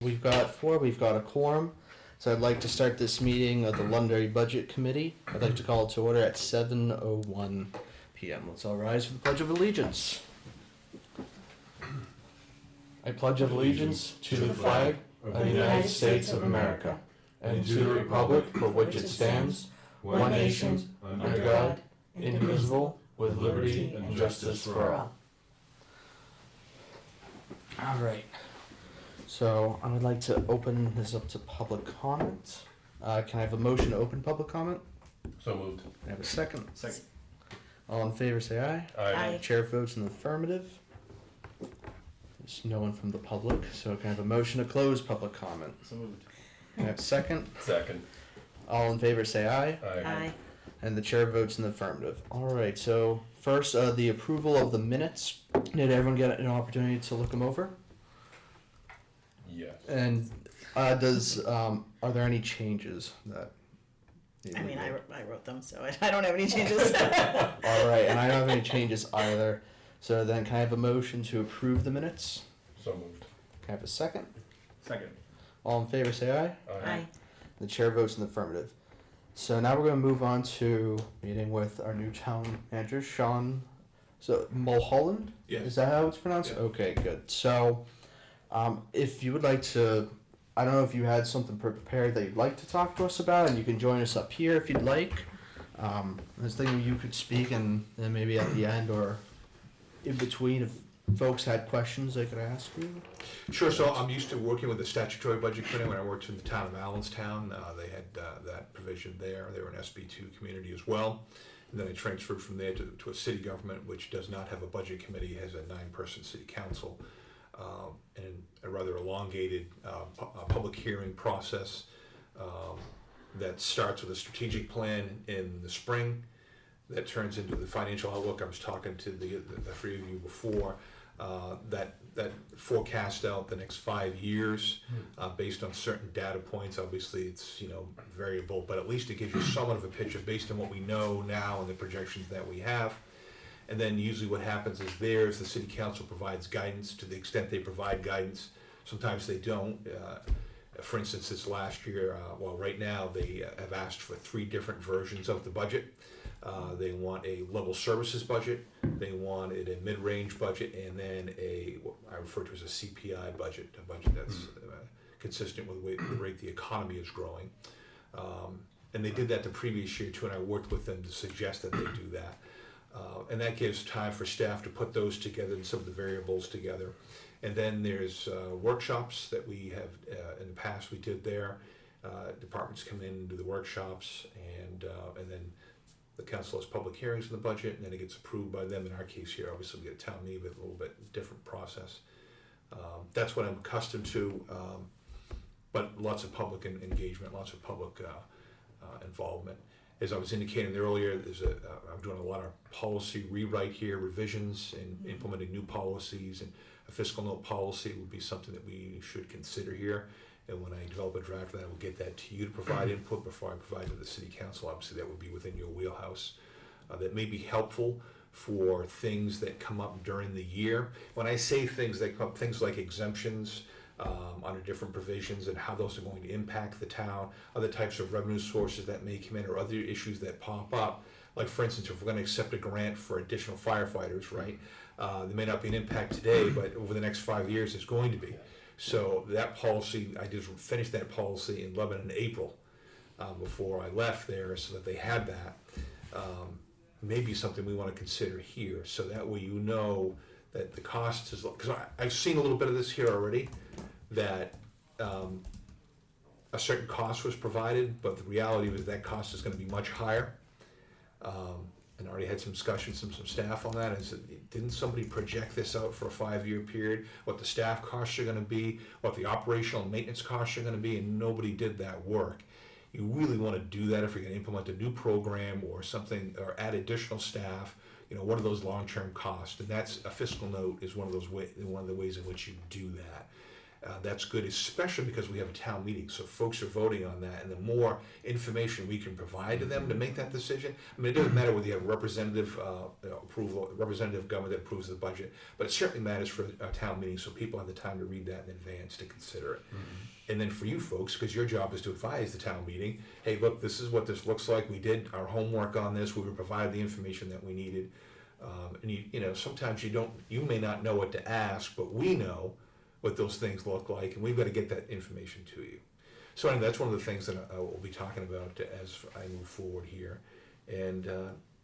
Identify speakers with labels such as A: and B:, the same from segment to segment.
A: We've got four. We've got a quorum. So I'd like to start this meeting of the Londonderry Budget Committee. I'd like to call it to order at 7:01 p.m. Let's all rise for the Pledge of Allegiance. I pledge allegiance to the flag of the United States of America and to the republic for which it stands, one nation, under God, indivisible, with liberty and justice for all. All right. So I would like to open this up to public comment. Can I have a motion to open public comment?
B: So moved.
A: Can I have a second?
B: Second.
A: All in favor say aye.
B: Aye.
A: Chair votes in the affirmative. There's no one from the public, so can I have a motion to close public comment?
B: So moved.
A: Can I have a second?
B: Second.
A: All in favor say aye.
B: Aye.
A: And the chair votes in the affirmative. All right, so first, the approval of the minutes. Did everyone get an opportunity to look them over?
B: Yes.
A: And are there any changes that?
C: I mean, I wrote them, so I don't have any changes.
A: All right, and I don't have any changes either. So then can I have a motion to approve the minutes?
B: So moved.
A: Can I have a second?
B: Second.
A: All in favor say aye.
C: Aye.
A: The chair votes in the affirmative. So now we're going to move on to meeting with our new town manager, Sean. So Mulholland?
D: Yes.
A: Is that how it's pronounced?
D: Yeah.
A: Okay, good. So if you would like to, I don't know if you had something prepared that you'd like to talk to us about, and you can join us up here if you'd like. I was thinking you could speak, and then maybe at the end or in between, if folks had questions they could ask you.
D: Sure, so I'm used to working with the statutory budget committee. When I worked in the town of Allenstown, they had that provision there. They were an SB2 community as well. And then I transferred from there to a city government, which does not have a budget committee, has a 9-person city council, and a rather elongated public hearing process that starts with a strategic plan in the spring, that turns into the financial outlook. I was talking to the three of you before, that forecast out the next 5 years based on certain data points. Obviously it's variable, but at least it gives you somewhat of a picture based on what we know now and the projections that we have. And then usually what happens is the city council provides guidance to the extent they provide guidance. Sometimes they don't. For instance, this last year, right now they have asked for 3 different versions of the budget. They want a level services budget, they wanted a mid-range budget, and then what I refer to as a CPI budget, a budget that's consistent with the rate the economy is growing. And they did that the previous year too, and I worked with them to suggest that they do that. And that gives time for staff to put those together and some of the variables together. And then there's workshops that we have, in the past we did there. Departments come in and do the workshops, and then the council has public hearings on the budget, and then it gets approved by them. In our case here, obviously we get a town meeting with a little bit different process. That's what I'm accustomed to, but lots of public engagement, lots of public involvement. As I was indicating earlier, I'm doing a lot of policy rewrite here, revisions, and implementing new policies, and a fiscal note policy would be something that we should consider here. And when I develop a draft of that, I will get that to you to provide input before I provide to the city council. Obviously, that would be within your wheelhouse. That may be helpful for things that come up during the year. When I say things that come up, things like exemptions under different provisions and how those are going to impact the town, other types of revenue sources that may come in, or other issues that pop up. Like, for instance, if we're going to accept a grant for additional firefighters, right? There may not be an impact today, but over the next 5 years, it's going to be. So that policy, I just finished that policy in Lebanon in April before I left there, so that they had that. Maybe something we want to consider here, so that way you know that the cost is, because I've seen a little bit of this here already, that a certain cost was provided, but the reality was that cost is going to be much higher. And I already had some discussions from some staff on that. Didn't somebody project this out for a 5-year period, what the staff costs are going to be, what the operational and maintenance costs are going to be, and nobody did that work. You really want to do that if you're going to implement a new program or something, or add additional staff. What are those long-term costs? And that's a fiscal note is one of the ways in which you do that. That's good, especially because we have a town meeting, so folks are voting on that, and the more information we can provide to them to make that decision. I mean, it doesn't matter whether you have representative approval, representative government that approves the budget, but it certainly matters for a town meeting, so people have the time to read that in advance to consider it. And then for you folks, because your job is to advise the town meeting, hey, look, this is what this looks like. We did our homework on this. We were provided the information that we needed. And you know, sometimes you may not know what to ask, but we know what those things look like, and we've got to get that information to you. So anyway, that's one of the things that I will be talking about as I move forward here. And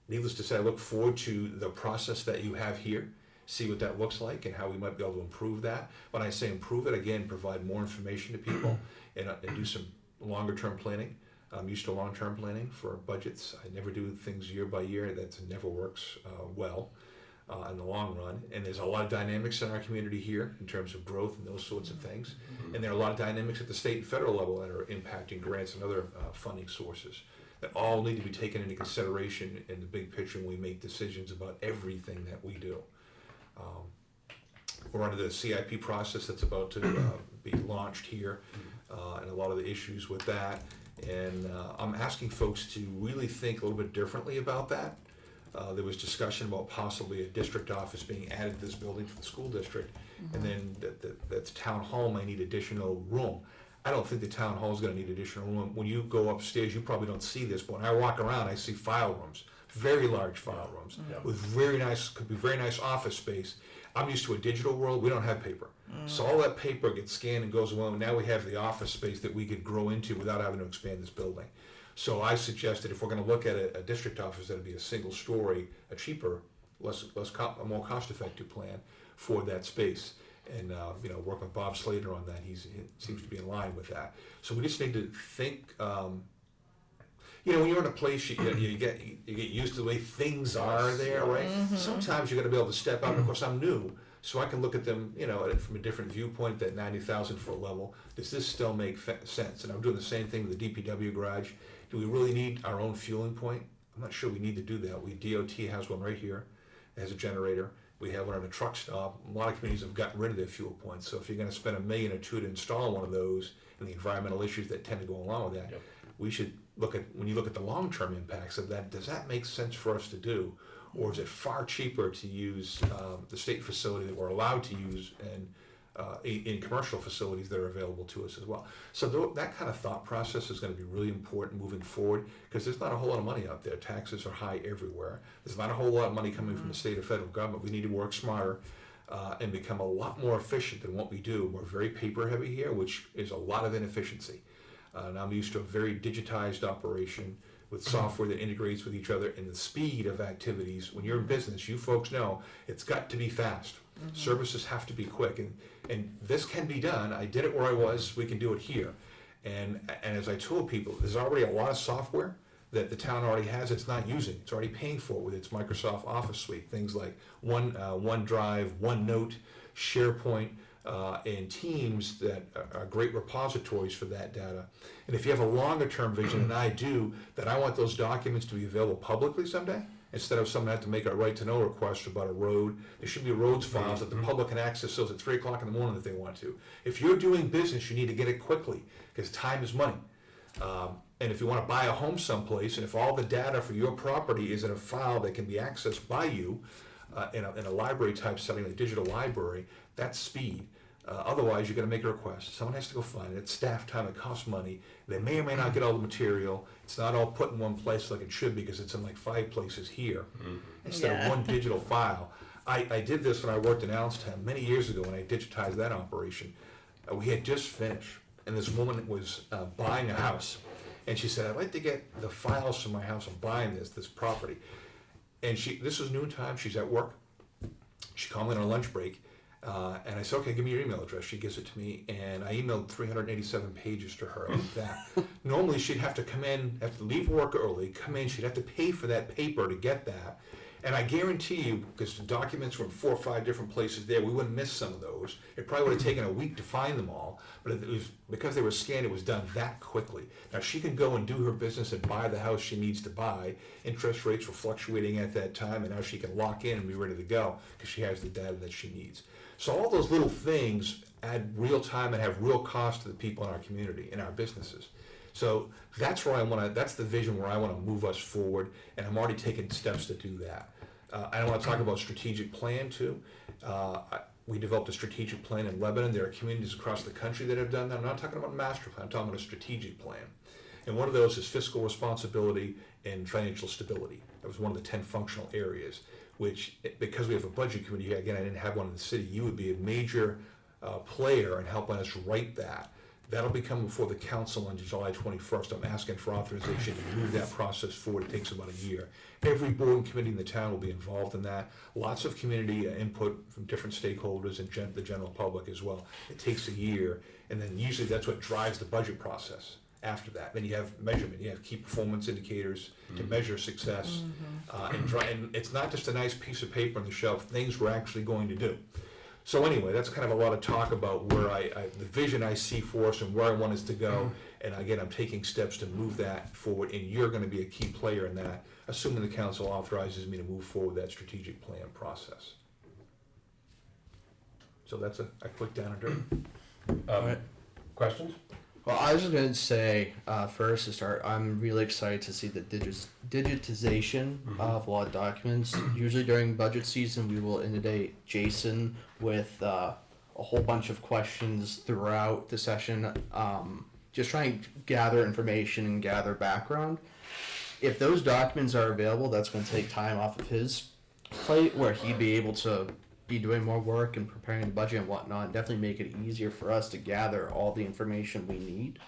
D: needless to say, I look forward to the process that you have here, see what that looks like and how we might be able to improve that. When I say improve it, again, provide more information to people and do some longer term planning. I'm used to long-term planning for budgets. I never do things year by year. That never works well in the long run. And there's a lot of dynamics in our community here in terms of growth and those sorts of things. And there are a lot of dynamics at the state and federal level that are impacting grants and other funding sources that all need to be taken into consideration in the big picture when we make decisions about everything that we do. We're under the CIP process that's about to be launched here, and a lot of the issues with that. And I'm asking folks to really think a little bit differently about that. There was discussion about possibly a district office being added to this building for the school district, and then that town hall may need additional room. I don't think the town hall is going to need additional room. When you go upstairs, you probably don't see this, but when I walk around, I see file rooms, very large file rooms, with could be very nice office space. I'm used to a digital world. We don't have paper. So all that paper gets scanned and goes away. Now we have the office space that we could grow into without having to expand this building. So I suggested if we're going to look at a district office, that'd be a single story, a cheaper, a more cost-effective plan for that space. And work with Bob Slater on that. He seems to be in line with that. So we just need to think. When you're in a place, you get used to the way things are there, right? Sometimes you're going to be able to step out. And of course, I'm new, so I can look at them, from a different viewpoint. That 90,000 foot level, does this still make sense? And I'm doing the same thing with the DPW garage. Do we really need our own fueling point? I'm not sure we need to do that. DOT has one right here. It has a generator. We have one at a truck stop. A lot of communities have gotten rid of their fuel points. So if you're going to spend $1 million or $2 million to install one of those, and the environmental issues that tend to go along with that, we should look at, when you look at the long-term impacts of that, does that make sense for us to do? Or is it far cheaper to use the state facility that we're allowed to use and in commercial facilities that are available to us as well? So that kind of thought process is going to be really important moving forward, because there's not a whole lot of money out there. Taxes are high everywhere. There's not a whole lot of money coming from the state or federal government. We need to work smarter and become a lot more efficient than what we do. We're very paper heavy here, which is a lot of inefficiency. And I'm used to a very digitized operation with software that integrates with each other, and the speed of activities. When you're in business, you folks know it's got to be fast. Services have to be quick, and this can be done. I did it where I was, we can do it here. And as I told people, there's already a lot of software that the town already has it's not using. It's already paying for it with its Microsoft Office suite. Things like OneDrive, OneNote, SharePoint, and Teams that are great repositories for that data. And if you have a longer term vision, and I do, that I want those documents to be available publicly someday, instead of someone having to make a right to know request about a road. There should be roads files that the public can access those at 3 o'clock in the morning if they want to. If you're doing business, you need to get it quickly, because time is money. And if you want to buy a home someplace, and if all the data for your property is in a file that can be accessed by you in a library type setting, like a digital library, that's speed. Otherwise, you're going to make a request. Someone has to go find it. It's staff time. It costs money. They may or may not get all the material. It's not all put in one place like it should, because it's in like 5 places here instead of one digital file. I did this when I worked in Allenstown many years ago when I digitized that operation. We had just finished, and this woman was buying a house, and she said, "I'd like to get the files from my house. I'm buying this property." And this was noontime. She's at work. She called me on a lunch break. And I said, "Okay, give me your email address." She gives it to me, and I emailed 387 pages to her like that. Normally, she'd have to come in, have to leave work early, come in, she'd have to pay for that paper to get that. And I guarantee you, because the documents were in 4 or 5 different places there, we wouldn't miss some of those. It probably would have taken a week to find them all, but it was because they were scanned, it was done that quickly. Now, she can go and do her business and buy the house she needs to buy. Interest rates were fluctuating at that time, and now she can lock in and be ready to go because she has the data that she needs. So all those little things add real time and have real cost to the people in our community, in our businesses. So that's where that's the vision where I want to move us forward, and I'm already taking steps to do that. I want to talk about strategic plan too. We developed a strategic plan in Lebanon. There are communities across the country that have done that. I'm not talking about a master plan, I'm talking about a strategic plan. And one of those is fiscal responsibility and financial stability. That was one of the 10 functional areas, which, because we have a budget committee, again, I didn't have one in the city, you would be a major player in helping us write that. That'll be coming before the council on July 21st. I'm asking for authorization to move that process forward. It takes about a year. Every board and committee in the town will be involved in that. Lots of community input from different stakeholders and the general public as well. It takes a year, and then usually that's what drives the budget process after that. Then you have measurement. You have key performance indicators to measure success. And it's not just a nice piece of paper on the shelf, things we're actually going to do. So anyway, that's kind of a lot of talk about where the vision I see for us and where I want us to go. And again, I'm taking steps to move that forward, and you're going to be a key player in that, assuming the council authorizes me to move forward that strategic plan process. So that's a quick down and dirty.
A: Alright.
B: Questions?
A: Well, I was just going to say, first to start, I'm really excited to see the digitization of a lot of documents. Usually during budget season, we will inundate Jason with a whole bunch of questions throughout the session, just trying to gather information and gather background. If those documents are available, that's going to take time off of his plate, where he'd be able to be doing more work and preparing the budget and whatnot, and definitely make it easier for us to gather all the information we need.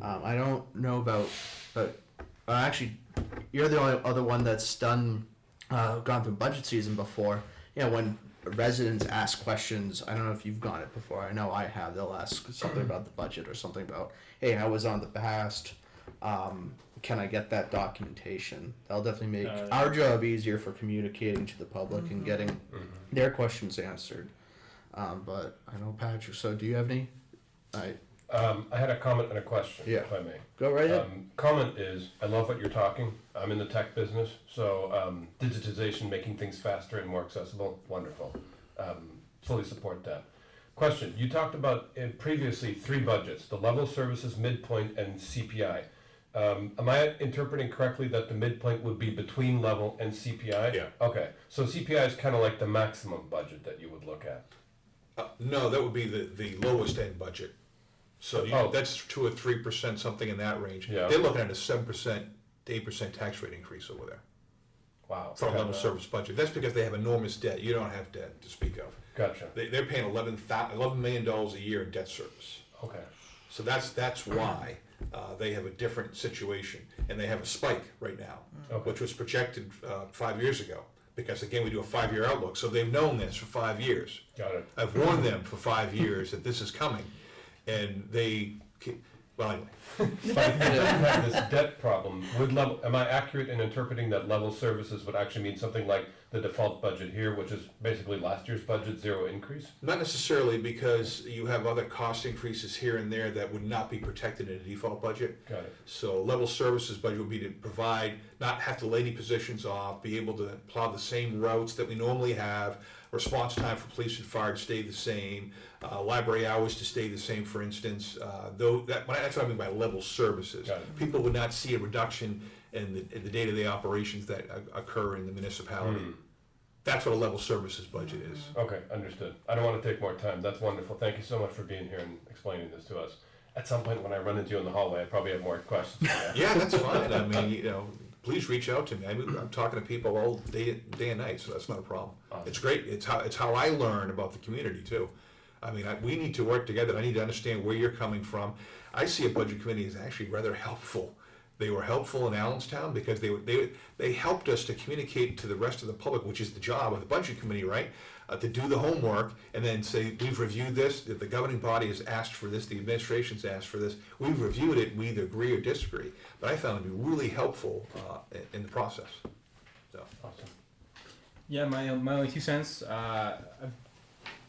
A: I don't know about, but actually, you're the only other one that's gone through budget season before. You know, when residents ask questions, I don't know if you've got it before. I know I have. They'll ask something about the budget or something about, hey, I was on the past. Can I get that documentation? That'll definitely make our job easier for communicating to the public and getting their questions answered. But I know Patrick, so do you have any?
B: I had a comment and a question,
A: Yeah.
B: if I may.
A: Go right ahead.
B: Comment is, I love what you're talking. I'm in the tech business, so digitization, making things faster and more accessible, wonderful. Fully support that. Question, you talked about previously 3 budgets, the level services, midpoint, and CPI. Am I interpreting correctly that the midpoint would be between level and CPI?
D: Yeah.
B: Okay, so CPI is kind of like the maximum budget that you would look at.
D: No, that would be the lowest end budget. So that's 2 or 3%, something in that range.
B: Yeah.
D: They're looking at a 7% to 8% tax rate increase over there
B: Wow.
D: for a level service budget. That's because they have enormous debt. You don't have debt to speak of.
B: Gotcha.
D: They're paying $11 million a year in debt service.
B: Okay.
D: So that's why they have a different situation, and they have a spike right now,
B: Okay.
D: which was projected 5 years ago. Because again, we do a 5-year outlook, so they've known this for 5 years.
B: Got it.
D: I've warned them for 5 years that this is coming, and well, anyway.
B: But if you didn't have this debt problem, am I accurate in interpreting that level services would actually mean something like the default budget here, which is basically last year's budget, 0 increase?
D: Not necessarily, because you have other cost increases here and there that would not be protected in a default budget.
B: Got it.
D: So level services budget would be to provide, not have to lay any positions off, be able to plow the same routes that we normally have, response time for police and fire to stay the same, library hours to stay the same, for instance. That's what I mean by level services.
B: Got it.
D: People would not see a reduction in the day-to-day operations that occur in the municipality. That's what a level services budget is.
B: Okay, understood. I don't want to take more time. That's wonderful. Thank you so much for being here and explaining this to us. At some point when I run into you in the hallway, I probably have more questions for you.
D: Yeah, that's fine. I mean, please reach out to me. I'm talking to people all day and night, so that's not a problem.
B: Awesome.
D: It's great. It's how I learn about the community too. I mean, we need to work together. I need to understand where you're coming from. I see a budget committee as actually rather helpful. They were helpful in Allenstown because they helped us to communicate to the rest of the public, which is the job of the budget committee, right? To do the homework and then say, we've reviewed this, the governing body has asked for this, the administration's asked for this, we've reviewed it, we either agree or disagree. But I found it to be really helpful in the process. So.
B: Awesome.
E: Yeah, my only 2 cents. I've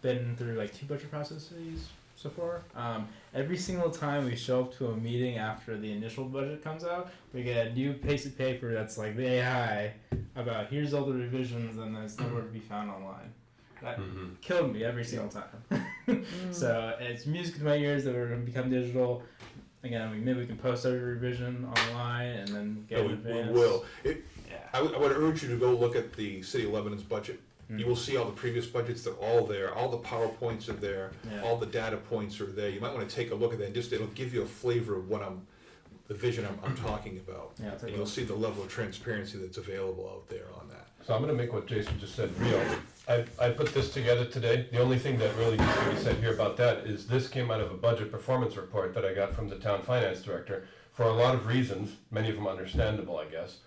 E: been through like 2 budget processes so far. Every single time we show up to a meeting after the initial budget comes out, we get a new piece of paper that's like the AI about here's all the revisions and there's nowhere to be found online. That killed me every single time. So it's music to my ears that we're going to become digital. Again, maybe we can post every revision online and then get
D: No,
E: an
D: we
E: advance.
D: will.
E: Yeah.
D: I would urge you to go look at the City of Lebanon's budget. You will see all the previous budgets, they're all there, all the PowerPoints are there,
E: Yeah.
D: all the data points are there. You might wanna take a look at that, just, it'll give you a flavor of the vision I'm talking about.
E: Yeah, I'll take
D: And
E: a
D: you'll
E: look.
D: see the level of transparency that's available out there on that.
B: So I'm gonna make what Jason just said real. I put this together today. The only thing that really needs to be said here about that is this came out of a budget performance report that I got from the town finance director. For a lot of reasons, many of them understandable, I guess.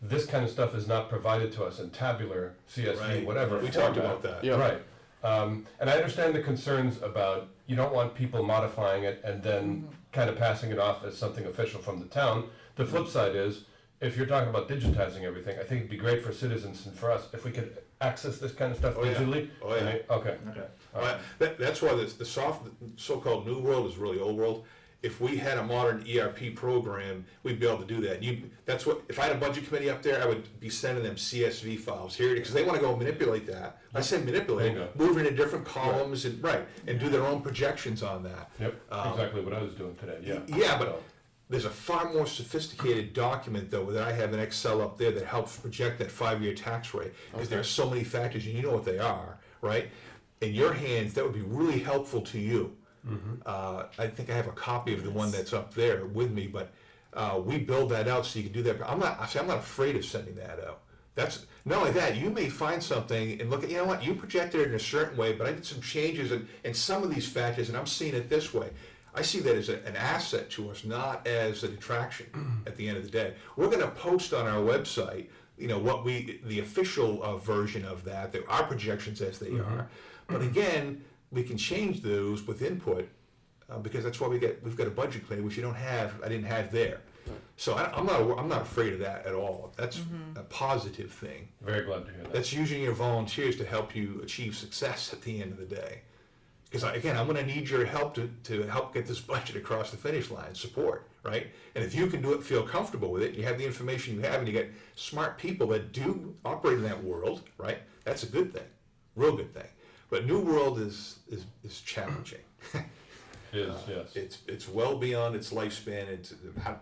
B: This kind of stuff is not provided to us in tabular, CSV,
D: Right.
B: whatever
D: We talked
B: format.
D: about that.
A: Yeah.
B: Right. And I understand the concerns about, you don't want people modifying it and then kind of passing it off as something official from the town. The flip side is, if you're talking about digitizing everything, I think it'd be great for citizens and for us if we could access this kind of stuff
D: Oh, yeah.
B: digitally.
D: Oh, yeah.
B: Right? Okay.
E: Okay.
D: That's why the so-called new world is really old world. If we had a modern ERP program, we'd be able to do that. That's what, if I had a budget committee up there, I would be sending them CSV files here, because they wanna go manipulate that. I say manipulate,
B: Bingo.
D: move it into different columns and do their own projections on that.
B: Yep, exactly what I was doing today, yeah.
D: Yeah, but there's a far more sophisticated document though that I have in Excel up there that helps project that 5-year tax rate, because there are so many factors and you know what they are, right? In your hands, that would be really helpful to you. I think I have a copy of the one that's up there with me, but we build that out so you can do that. But I'm not afraid of sending that out. That's not only that, you may find something and look at, you know what, you projected it in a certain way, but I did some changes in some of these factors and I'm seeing it this way. I see that as an asset to us, not as a detraction at the end of the day. We're gonna post on our website, you know, the official version of that, our projections as they are. But again, we can change those with input, because that's why we've got a budget committee, which I didn't have there. So I'm not afraid of that at all. That's a positive thing.
B: Very glad to hear that.
D: That's using your volunteers to help you achieve success at the end of the day. Because again, I'm gonna need your help to help get this budget across the finish line, support, right? And if you can do it, feel comfortable with it, you have the information you have, and you get smart people that do operate in that world, right? That's a good thing, real good thing. But New World is challenging.
B: It is, yes.
D: It's well beyond its lifespan. It's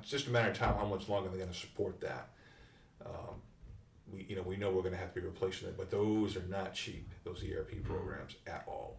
D: just a matter of time how much longer they're going to support that. We know we're going to have to be replacing it, but those are not cheap. Those ERP programs at all.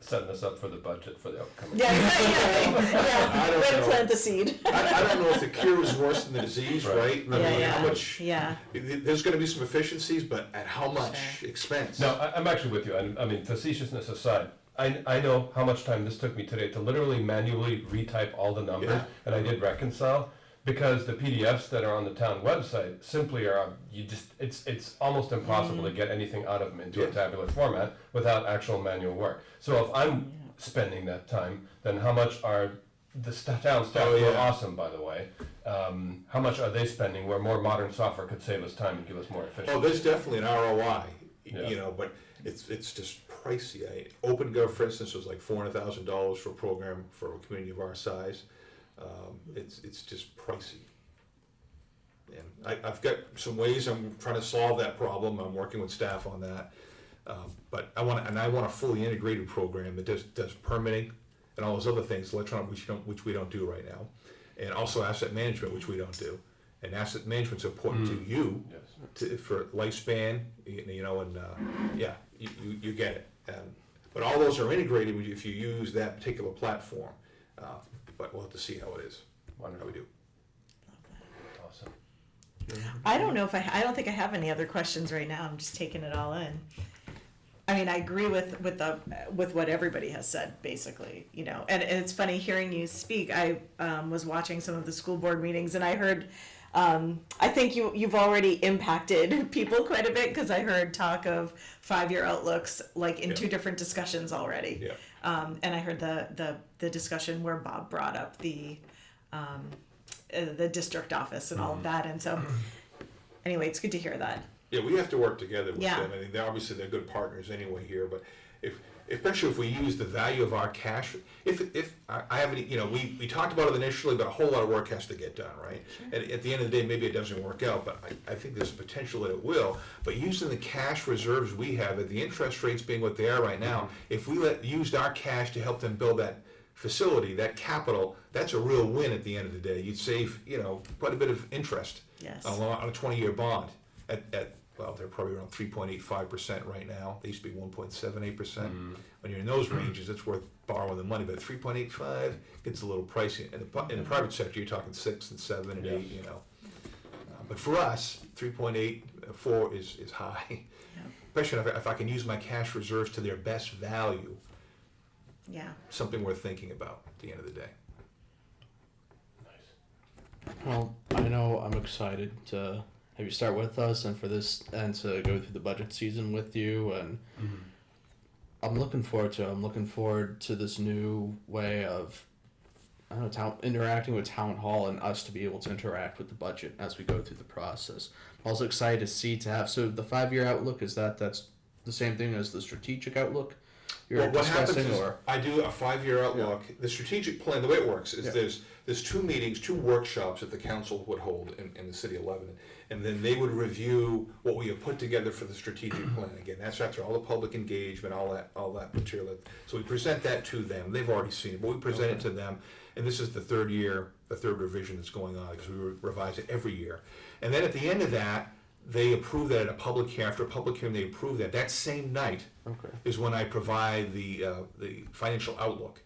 B: Setting us up for the budget for the upcoming.
C: Yeah.
D: I don't
C: Way to
D: know.
C: plant the seed.
D: I don't know if the cure is worse than the disease, right? I mean, how much?
C: Yeah.
D: There's going to be some efficiencies, but at how much
C: Sure.
D: expense?
B: No, I'm actually with you. I mean, facetiousness aside, I know how much time this took me today to literally manually retype all the numbers,
D: Yeah.
B: and I did reconcile, because the PDFs that are on the town website simply are, it's almost impossible to get anything out of them into a
D: Yes.
B: tabular format without actual manual work. So if I'm spending that time, then how much are the town staff,
D: Oh,
B: who are
D: yeah.
B: awesome, by the way, how much are they spending where more modern software could save us time and give us more efficiency?
D: Oh, there's definitely an ROI,
B: Yeah.
D: but it's just pricey. OpenGov, for instance, was like $400,000 for a program for a community of our size. It's just pricey. And I've got some ways I'm trying to solve that problem. I'm working with staff on that. But I want a fully integrated program that does permitting and all those other things, electronic, which we don't do right now, and also asset management, which we don't do. And asset management's important to you,
B: Yes.
D: for lifespan, you get it. But all those are integrated if you use that particular platform. But we'll have to see how it is, how
B: Wonderful.
D: we do.
B: Awesome.
C: I don't know if I don't think I have any other questions right now. I'm just taking it all in. I mean, I agree with what everybody has said, basically, and it's funny hearing you speak. I was watching some of the school board meetings and I heard, I think you've already impacted people quite a bit, because I heard talk of 5-year outlooks, like in
D: Yeah.
C: 2 different discussions already.
D: Yeah.
C: And I heard the discussion where Bob brought up the district office and all of that. And so anyway, it's good to hear that.
D: Yeah, we have to work together with
C: Yeah.
D: them. I mean, they're good partners anyway here, but especially if we use the value of our cash. If I haven't, we talked about it initially, but a whole lot of work has to get done, right? And at the end of the day, maybe it doesn't work out, but I think there's potential that it will. But using the cash reserves we have, at the interest rates being what they are right now, if we used our cash to help them build that facility, that capital, that's a real win at the end of the day. You'd save, quite a bit of interest
C: Yes.
D: on a 20-year bond well, they're probably around 3.85% right now. They used to be 1.78%. When you're in those ranges, it's worth borrowing the money. But 3.85 gets a little pricey. In the private sector, you're talking 6 and 7 and 8. But for us, 3.84 is high. Especially if I can use my cash reserves to their best value.
C: Yeah.
D: Something worth thinking about at the end of the day.
B: Nice.
A: Well, I know I'm excited to have you start with us and for this and to go through the budget season with you, and I'm looking forward to this new way of interacting with town hall and us to be able to interact with the budget as we go through the process. I'm also excited to have so the 5-year outlook that's the same thing as the strategic outlook you're
D: Well, what happens
A: discussing,
D: is
A: or
D: I do a 5-year outlook. The strategic plan, the way it works is there's 2 meetings, 2 workshops that the council would hold in the city of Lebanon, and then they would review what we have put together for the strategic plan. Again, that's after all the public engagement, all that material. So we present that to them. They've already seen it, but we present it to them. And this is the third revision that's going on because we revise it every year. And then at the end of that, they approve that at a public hearing. After a public hearing, they approve that. That same night is when I provide the financial outlook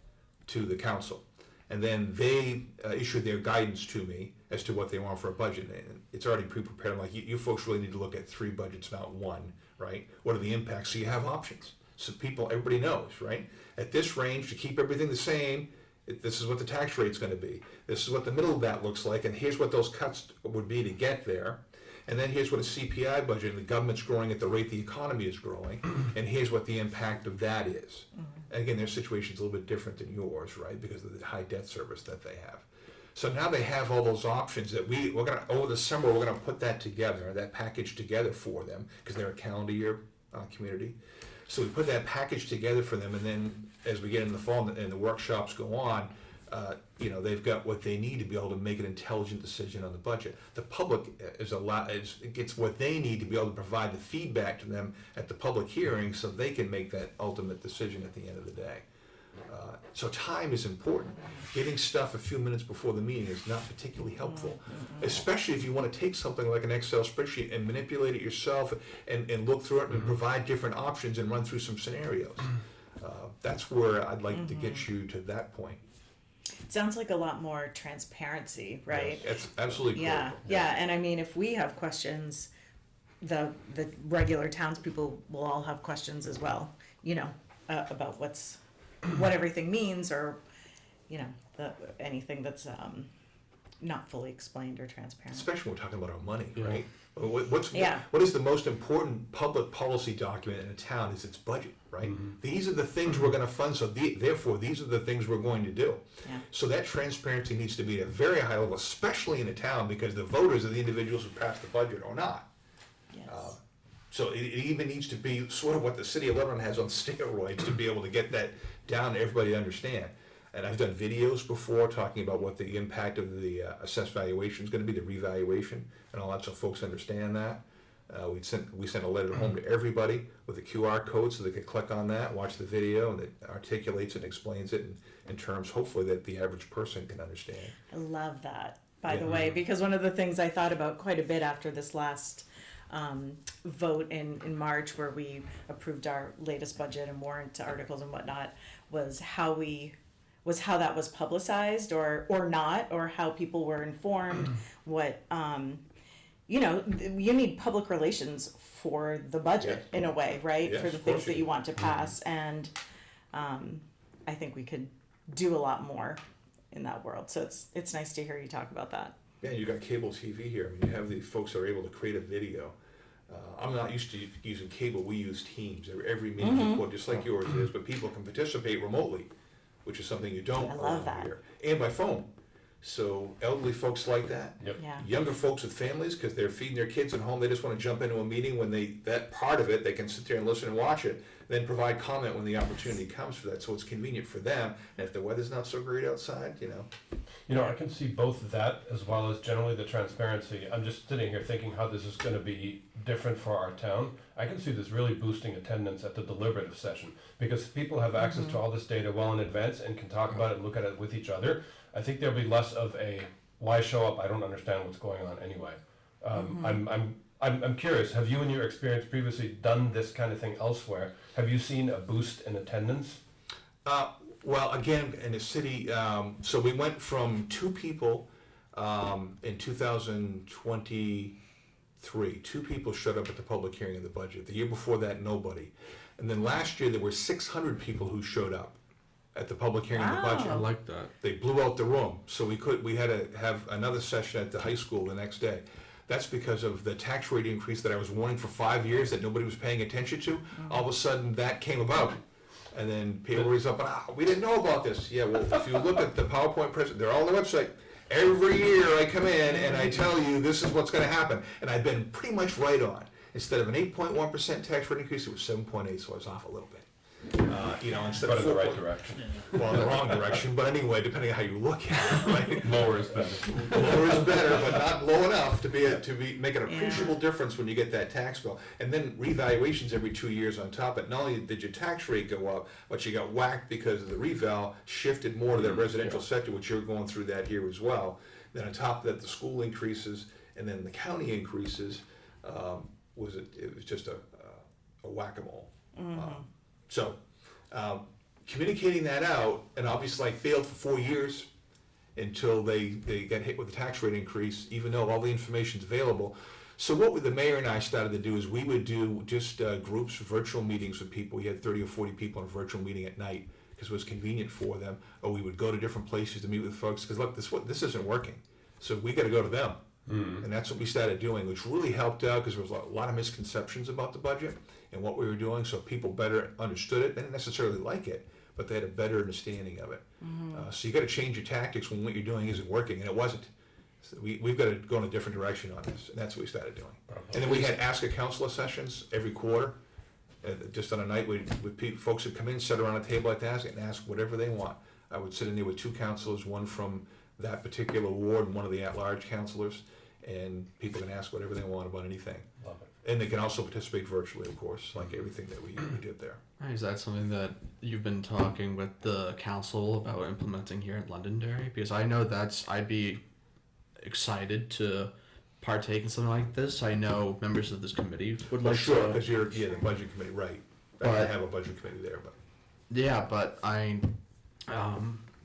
D: to the council. And then they issue their guidance to me as to what they want for a budget. And it's already pre-prepared. I'm like, you folks really need to look at 3 budgets, not 1, right? What are the impacts? So you have options. So everybody knows, right? At this range, to keep everything the same, this is what the tax rate's going to be. This is what the middle of that looks like, and here's what those cuts would be to get there. And then here's what a CPI budget, and the government's growing at the rate the economy is growing, and here's what the impact of that is. And again, their situation's a little bit different than yours, right, because of the high debt service that they have. So now they have all those options that we're gonna, over the summer, we're gonna put that together, that package together for them, because they're a calendar year community. So we put that package together for them, and then as we get in the fall and the workshops go on, they've got what they need to be able to make an intelligent decision on the budget. The public gets what they need to be able to provide the feedback to them at the public hearing so they can make that ultimate decision at the end of the day. So time is important. Getting stuff a few minutes before the meeting is not particularly helpful, especially if you want to take something like an Excel spreadsheet and manipulate it yourself and look through it and provide different options and run through some scenarios. That's where I'd like to get you to that point.
C: It sounds like a lot more transparency, right?
D: Yes, it's absolutely critical.
C: Yeah. And I mean, if we have questions, the regular townspeople will all have questions as well, about what everything means, or, anything that's not fully explained or transparent.
D: Especially when we're talking about our money,
A: Yeah.
D: right? What is the most important public policy document in a town is its budget, right? These are the things we're going to fund, so therefore these are the things we're going to do.
C: Yeah.
D: So that transparency needs to be at a very high level, especially in a town, because the voters are the individuals who pass the budget or not.
C: Yes.
D: So it even needs to be sort of what the city of Lebanon has on steroids to be able to get that down to everybody to understand. And I've done videos before talking about what the impact of the assessed valuation is going to be, the revaluation, and all that, so folks understand that. We sent a letter home to everybody with a QR code so they could click on that, watch the video, and it articulates and explains it in terms, hopefully, that the average person can understand.
C: I love that, by the way, because one of the things I thought about quite a bit after this last vote in March, where we approved our latest budget and warrant articles and whatnot, was how that was publicized or not, or how people were informed. What you need public relations for the budget in a way, right?
D: Yes,
C: for the
D: of course
C: things that
D: you
C: you
D: do.
C: want to pass, and I think we could do a lot more in that world. So it's nice to hear you talk about that.
D: Yeah, you got cable TV here. I mean, you have the folks that are able to create a video. I'm not used to using cable. We use Teams. Every meeting is recorded, just like yours is, but people can participate remotely, which is something you don't
C: I love
D: around
C: that.
D: here, and by phone. So elderly folks like that.
B: Yep.
C: Yeah.
D: Younger folks with families, because they're feeding their kids at home, they just want to jump into a meeting when that part of it, they can sit there and listen and watch it. then provide comment when the opportunity comes for that, so it's convenient for them. And if the weather's not so great outside,
B: I can see both that as well as generally the transparency. I'm just sitting here thinking how this is going to be different for our town. I can see this really boosting attendance at the deliberative session because people have access to all this data well in advance and can talk about it and look at it with each other. I think there'll be less of a why show up? I don't understand what's going on anyway. I'm curious. Have you, in your experience previously, done this kind of thing elsewhere? Have you seen a boost in attendance?
D: Well, again, in the city, so we went from 2 people in 2023. 2 people showed up at the public hearing of the budget. The year before that, nobody. And then last year, there were 600 people who showed up at the public hearing of the budget.
A: I like that.
D: They blew out the room, so we had to have another session at the high school the next day. That's because of the tax rate increase that I was warning for 5 years that nobody was paying attention to. All of a sudden, that came about. And then people raised up, we didn't know about this. Yeah, well, if you look at the PowerPoint present, they're all on the website. Every year I come in and I tell you this is what's gonna happen. And I've been pretty much right on. Instead of an 8.1% tax rate increase, it was 7.8, so I was off a little bit. Instead
B: But
D: of
B: in the
D: 4.
B: right direction.
D: Well, in the wrong direction, but anyway, depending on how you look at it, right?
B: Lower is better.
D: Lower is better, but not low enough to make an appreciable difference when you get that tax bill. And then revaluations every 2 years on top of it. Not only did your tax rate go up, but you got whacked because of the reval shifted more to the residential sector, which you're going through that here as well. Then on top of that, the school increases, and then the county increases. It was just a whack-a-mole. So, communicating that out, and obviously I failed for 4 years until they got hit with the tax rate increase, even though all the information's available. So what the mayor and I started to do is we would do just groups, virtual meetings with people. We had 30 or 40 people in a virtual meeting at night because it was convenient for them. Or we would go to different places to meet with folks because look, this isn't working. So we got to go to them. And that's what we started doing, which really helped out because there was a lot of misconceptions about the budget and what we were doing, so people better understood it. They didn't necessarily like it, but they had a better understanding of it. So you got to change your tactics when what you're doing isn't working, and it wasn't. So we've got to go in a different direction on this, and that's what we started doing. And then we had Ask a Counselor sessions every quarter, just on a night with people, folks would come in, sit around a table at the ask and ask whatever they want. I would sit in there with 2 counselors, one from that particular ward and one of the at-large counselors, and people can ask whatever they want about anything.
B: Love it.
D: And they can also participate virtually, of course, like everything that we did there.
A: Is that something that you've been talking with the council about implementing here in Londonderry? Because I know I'd be excited to partake in something like this. I know members of this committee would like
D: Sure,
A: to.
D: because you're the budget committee, right. I
A: But-
D: have a budget committee there, but.
A: Yeah, but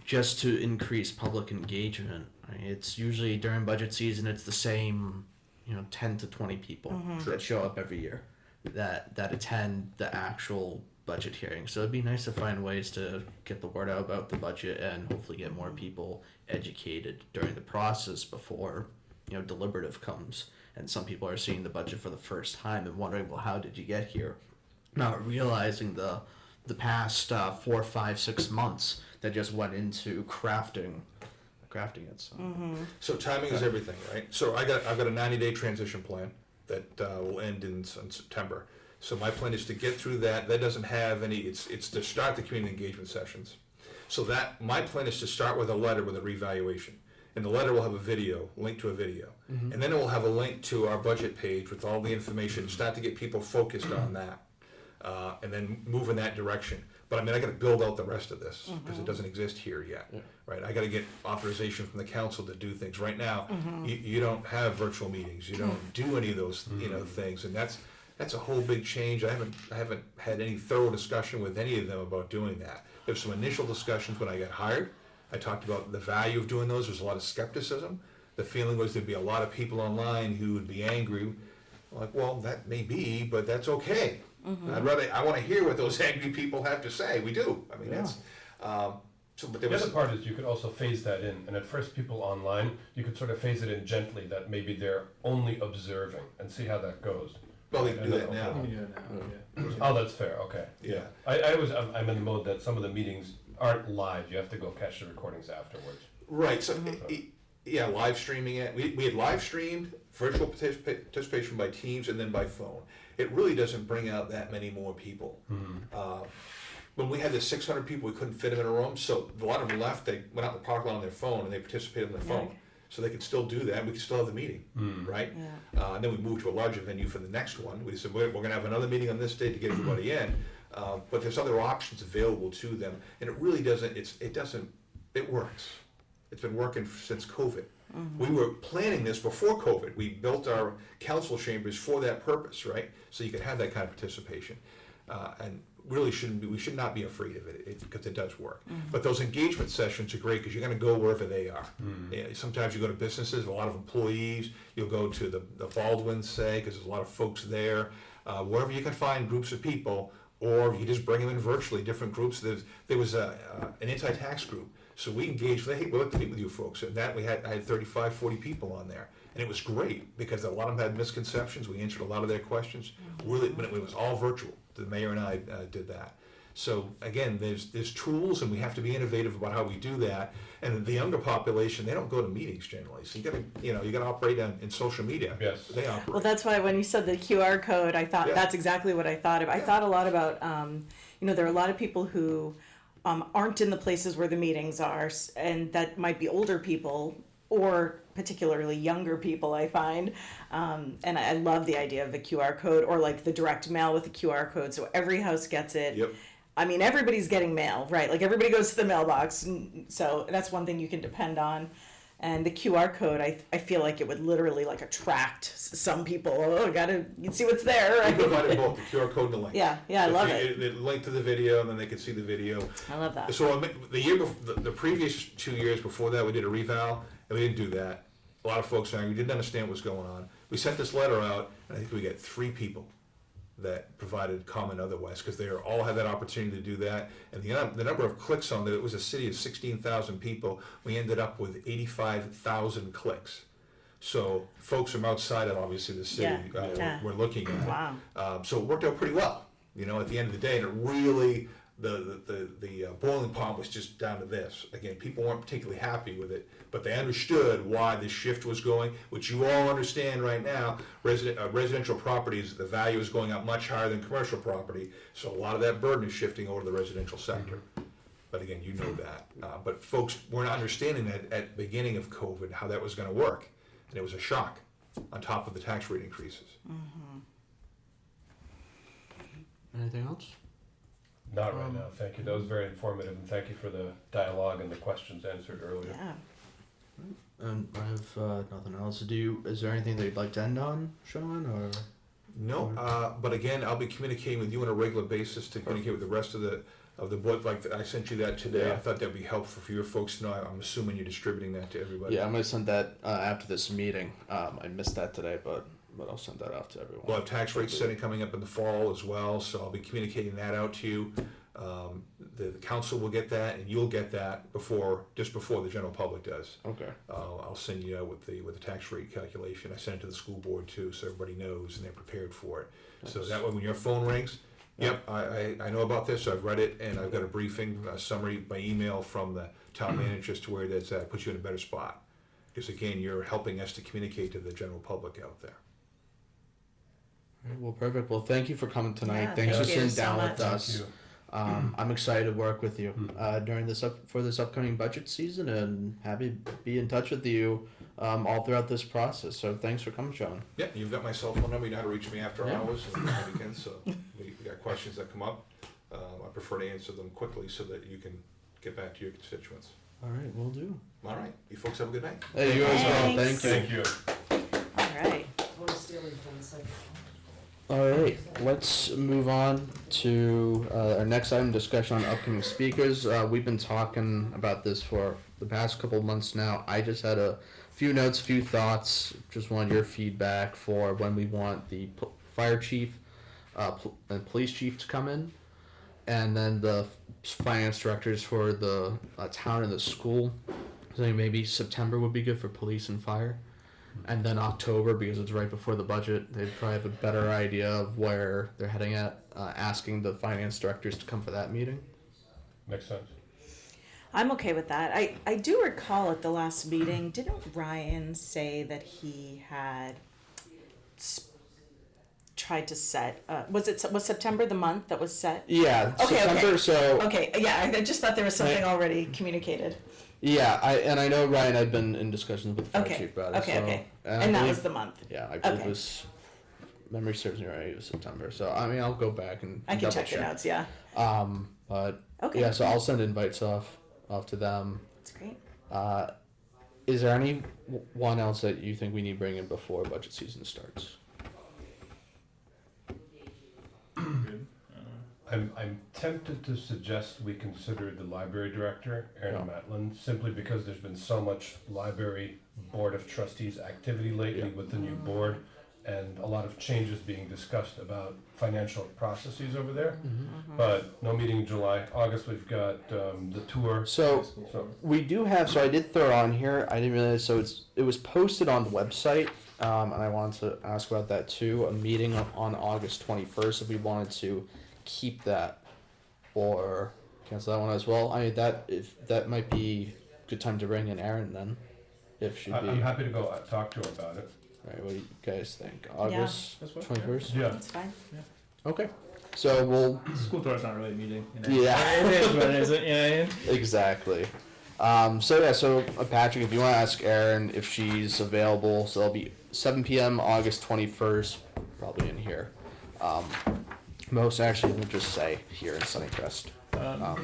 A: just to increase public engagement. It's usually during budget season. It's the same, 10 to 20 people that show up every year that attend the actual budget hearing. So it'd be nice to find ways to get the word out about the budget and hopefully get more people educated during the process before deliberative comes. And some people are seeing the budget for the first time and wondering, well, how did you get here? Not realizing the past 4, 5, 6 months that just went into crafting it. So.
D: So timing is everything, right? So I've got a 90-day transition plan that will end in September. So my plan is to get through that. That doesn't have any. It's to start the community engagement sessions. So that my plan is to start with a letter with a revaluation, and the letter will have a video, link to a video, and then it will have a link to our budget page with all the information. Start to get people focused on that, and then move in that direction. But I got to build out the rest of this because it doesn't exist here yet, right? I got to get authorization from the council to do things. Right now, you don't have virtual meetings. You don't do any of those, things, and that's a whole big change. I haven't had any thorough discussion with any of them about doing that. There were some initial discussions when I got hired. I talked about the value of doing those. There's a lot of skepticism. The feeling was there'd be a lot of people online who would be angry. I'm like, well, that may be, but that's okay. I want to hear what those angry people have to say. We do. That's. But there
B: The
D: was
B: other part is you could also phase that in, and at first people online, you could sort of phase it in gently that maybe they're only observing and see how that goes.
D: well, they can do that now.
E: We can do it now. Yeah.
B: Oh, that's fair, okay.
D: Yeah.
B: I'm in the mode that some of the meetings aren't live, you have to go catch the recordings afterwards.
D: Right. So live streaming it. We had live streamed virtual participation by Teams and then by phone. it really doesn't bring out that many more people. When we had the 600 people, we couldn't fit them in a room, so a lot of them left, they went out in the parking lot on their phone and they participated on their phone.
C: Yeah.
D: So they could still do that, we could still have the meeting, right?
C: Yeah.
D: And then we moved to a larger venue for the next one. We said, we're gonna have another meeting on this day to get everybody in. But there's other options available to them, and it really doesn't, it works. It's been working since COVID. We were planning this before COVID. We built our council chambers for that purpose, right? So you could have that kind of participation. And really we should not be afraid of it, because it does work. But those engagement sessions are great, because you're gonna go wherever they are. Yeah, sometimes you go to businesses, a lot of employees, you'll go to the Baldwins, say, because there's a lot of folks there. Wherever you can find groups of people, or you just bring them in virtually, different groups. There was an anti-tax group, so we engaged, hey, we'd like to meet with you folks, and that I had 35, 40 people on there. And it was great, because a lot of them had misconceptions, we answered a lot of their questions, really, but it was all virtual. The mayor and I did that. So again, there's tools, and we have to be innovative about how we do that. And the younger population, they don't go to meetings generally, so you gotta operate in social media.
B: Yes.
D: They operate.
C: Well, that's why when you said the QR code, I thought
D: Yeah.
C: that's exactly what I thought of. I thought a lot about, there are a lot of people who aren't in the places where the meetings are, and that might be older people or particularly younger people, I find. And I love the idea of the QR code, or like the direct mail with the QR code, so every house gets it.
D: Yep.
C: I mean, everybody's getting mail, right? Like everybody goes to the mailbox, so that's one thing you can depend on. And the QR code, I feel like it would literally like attract some people. Oh, you can see what's there,
D: We
C: right?
D: provided both the QR code and the link.
C: Yeah, I love it.
D: The link to the video, and then they could see the video.
C: I love that.
D: So the year before, the previous 2 years before that, we did a reval, and we didn't do that. A lot of folks saying we didn't understand what was going on. We sent this letter out, and I think we got 3 people that provided comment otherwise, because they all had that opportunity to do that. And the number of clicks on it was a city of 16,000 people. We ended up with 85,000 clicks. So folks from outside of obviously the city
C: Yeah.
D: we're looking at.
C: Wow.
D: So it worked out pretty well, at the end of the day, and it really, the boiling point was just down to this. Again, people weren't particularly happy with it, but they understood why the shift was going, which you all understand right now. Residential properties, the value is going up much higher than commercial property, so a lot of that burden is shifting over to the residential sector. But again, you know that. But folks weren't understanding that at the beginning of COVID, how that was gonna work, and it was a shock on top of the tax rate increases.
A: Anything else?
B: Not right now, thank you. That was very informative, and thank you for the dialogue and the questions answered earlier.
C: Yeah.
A: And I have nothing else to do. Is there anything that you'd like to end on, Sean, or?
D: No, but again, I'll be communicating with you on a regular basis to communicate with the rest of the board. Like I sent you that today.
A: Yeah.
D: I thought that'd be helpful for your folks to know. I'm assuming you're distributing that to everybody.
A: Yeah, I'm gonna send that after this meeting. I missed that today, but I'll send that out to everyone.
D: We'll have tax rate setting coming up in the fall as well, so I'll be communicating that out to you. The council will get that, and you'll get that just before the general public does.
A: Okay.
D: I'll send you out with the tax rate calculation. I sent it to the school board too, so everybody knows and they're prepared for it. So
A: Nice.
D: that way, when your phone rings, yep, I know about this. I've read it, and I've got a briefing, a summary by email from the town manager as to where that's at. Puts you in a better spot, because again, you're helping us to communicate to the general public out there.
A: Well, perfect. Well, thank you for coming tonight.
C: Yeah,
A: Thanks for
C: thank you
A: sitting
C: so
A: down
C: much.
A: with us.
B: Thank you.
A: I'm excited to work with you during this upcoming budget season, and happy to be in touch with you all throughout this process. So thanks for coming, Sean.
D: Yeah, you've got my cell phone number. You know how to reach me after
A: Yeah.
D: hours and on weekends. So we got questions that come up. I prefer to answer them quickly so that you can get back to your constituents.
A: All right, we'll do.
D: All right, you folks have a good night.
A: Hey, you as well.
C: Thanks.
A: Thank you.
B: Thank you.
C: All right.
A: All right, let's move on to our next item, discussion on upcoming speakers. We've been talking about this for the past couple of months now. I just had a few notes, few thoughts, just wanted your feedback for when we want the fire chief and police chief to come in, and then the finance directors for the town and the school. So maybe September would be good for police and fire. And then October, because it's right before the budget, they'd probably have a better idea of where they're heading at, asking the finance directors to come for that meeting.
B: Makes sense.
C: I'm okay with that. I do recall at the last meeting, didn't Ryan say that he had tried to set, was September the month that was set?
A: Yeah,
C: Okay,
A: September.
C: okay.
A: So
C: Okay, yeah, I just thought there was something already communicated.
A: yeah, I know Ryan had been in discussions with the fire
C: Okay,
A: chief about it.
C: okay,
A: so,
C: okay.
A: I
C: And that
A: believe-
C: was the month.
A: Yeah, I believe
C: Okay.
A: it was. Memory serves me right. It was September. So I mean, I'll go back and
C: I can
A: double
C: check the notes, yeah.
A: But
C: Okay.
A: yeah, so I'll send invites off to them.
C: That's great.
A: Is there anyone else that you think we need to bring in before budget season starts?
E: Good.
B: I'm tempted to suggest we consider the library director, Aaron
A: Yeah.
B: Matlin, simply because there's been so much library board of trustees activity lately
A: Yeah.
B: with the new board, and a lot of changes being discussed about financial processes over there. But no meeting in July. August, we've got the tour.
A: So
B: So
A: we do have. So I did throw it on here. I didn't realize. So it was posted on the website, and I wanted to ask about that too. A meeting on August 21st. If we wanted to keep that or cancel that one as well. I mean that might be a good time to bring in Aaron then, if she'd be.
B: I'm happy to go talk to her about it.
A: All right, what do you guys think? August
E: That's what-
A: 21st?
B: Yeah.
C: That's fine.
A: Okay. So we'll.
E: School tour's not really a meeting. You know?
A: Yeah.
E: It is what it is. You know what I mean?
A: Exactly. So Patrick, if you want to ask Erin if she's available, so it'll be 7 p.m. August 21st, probably in here. Most actually we'll just say here in Sunnycrest.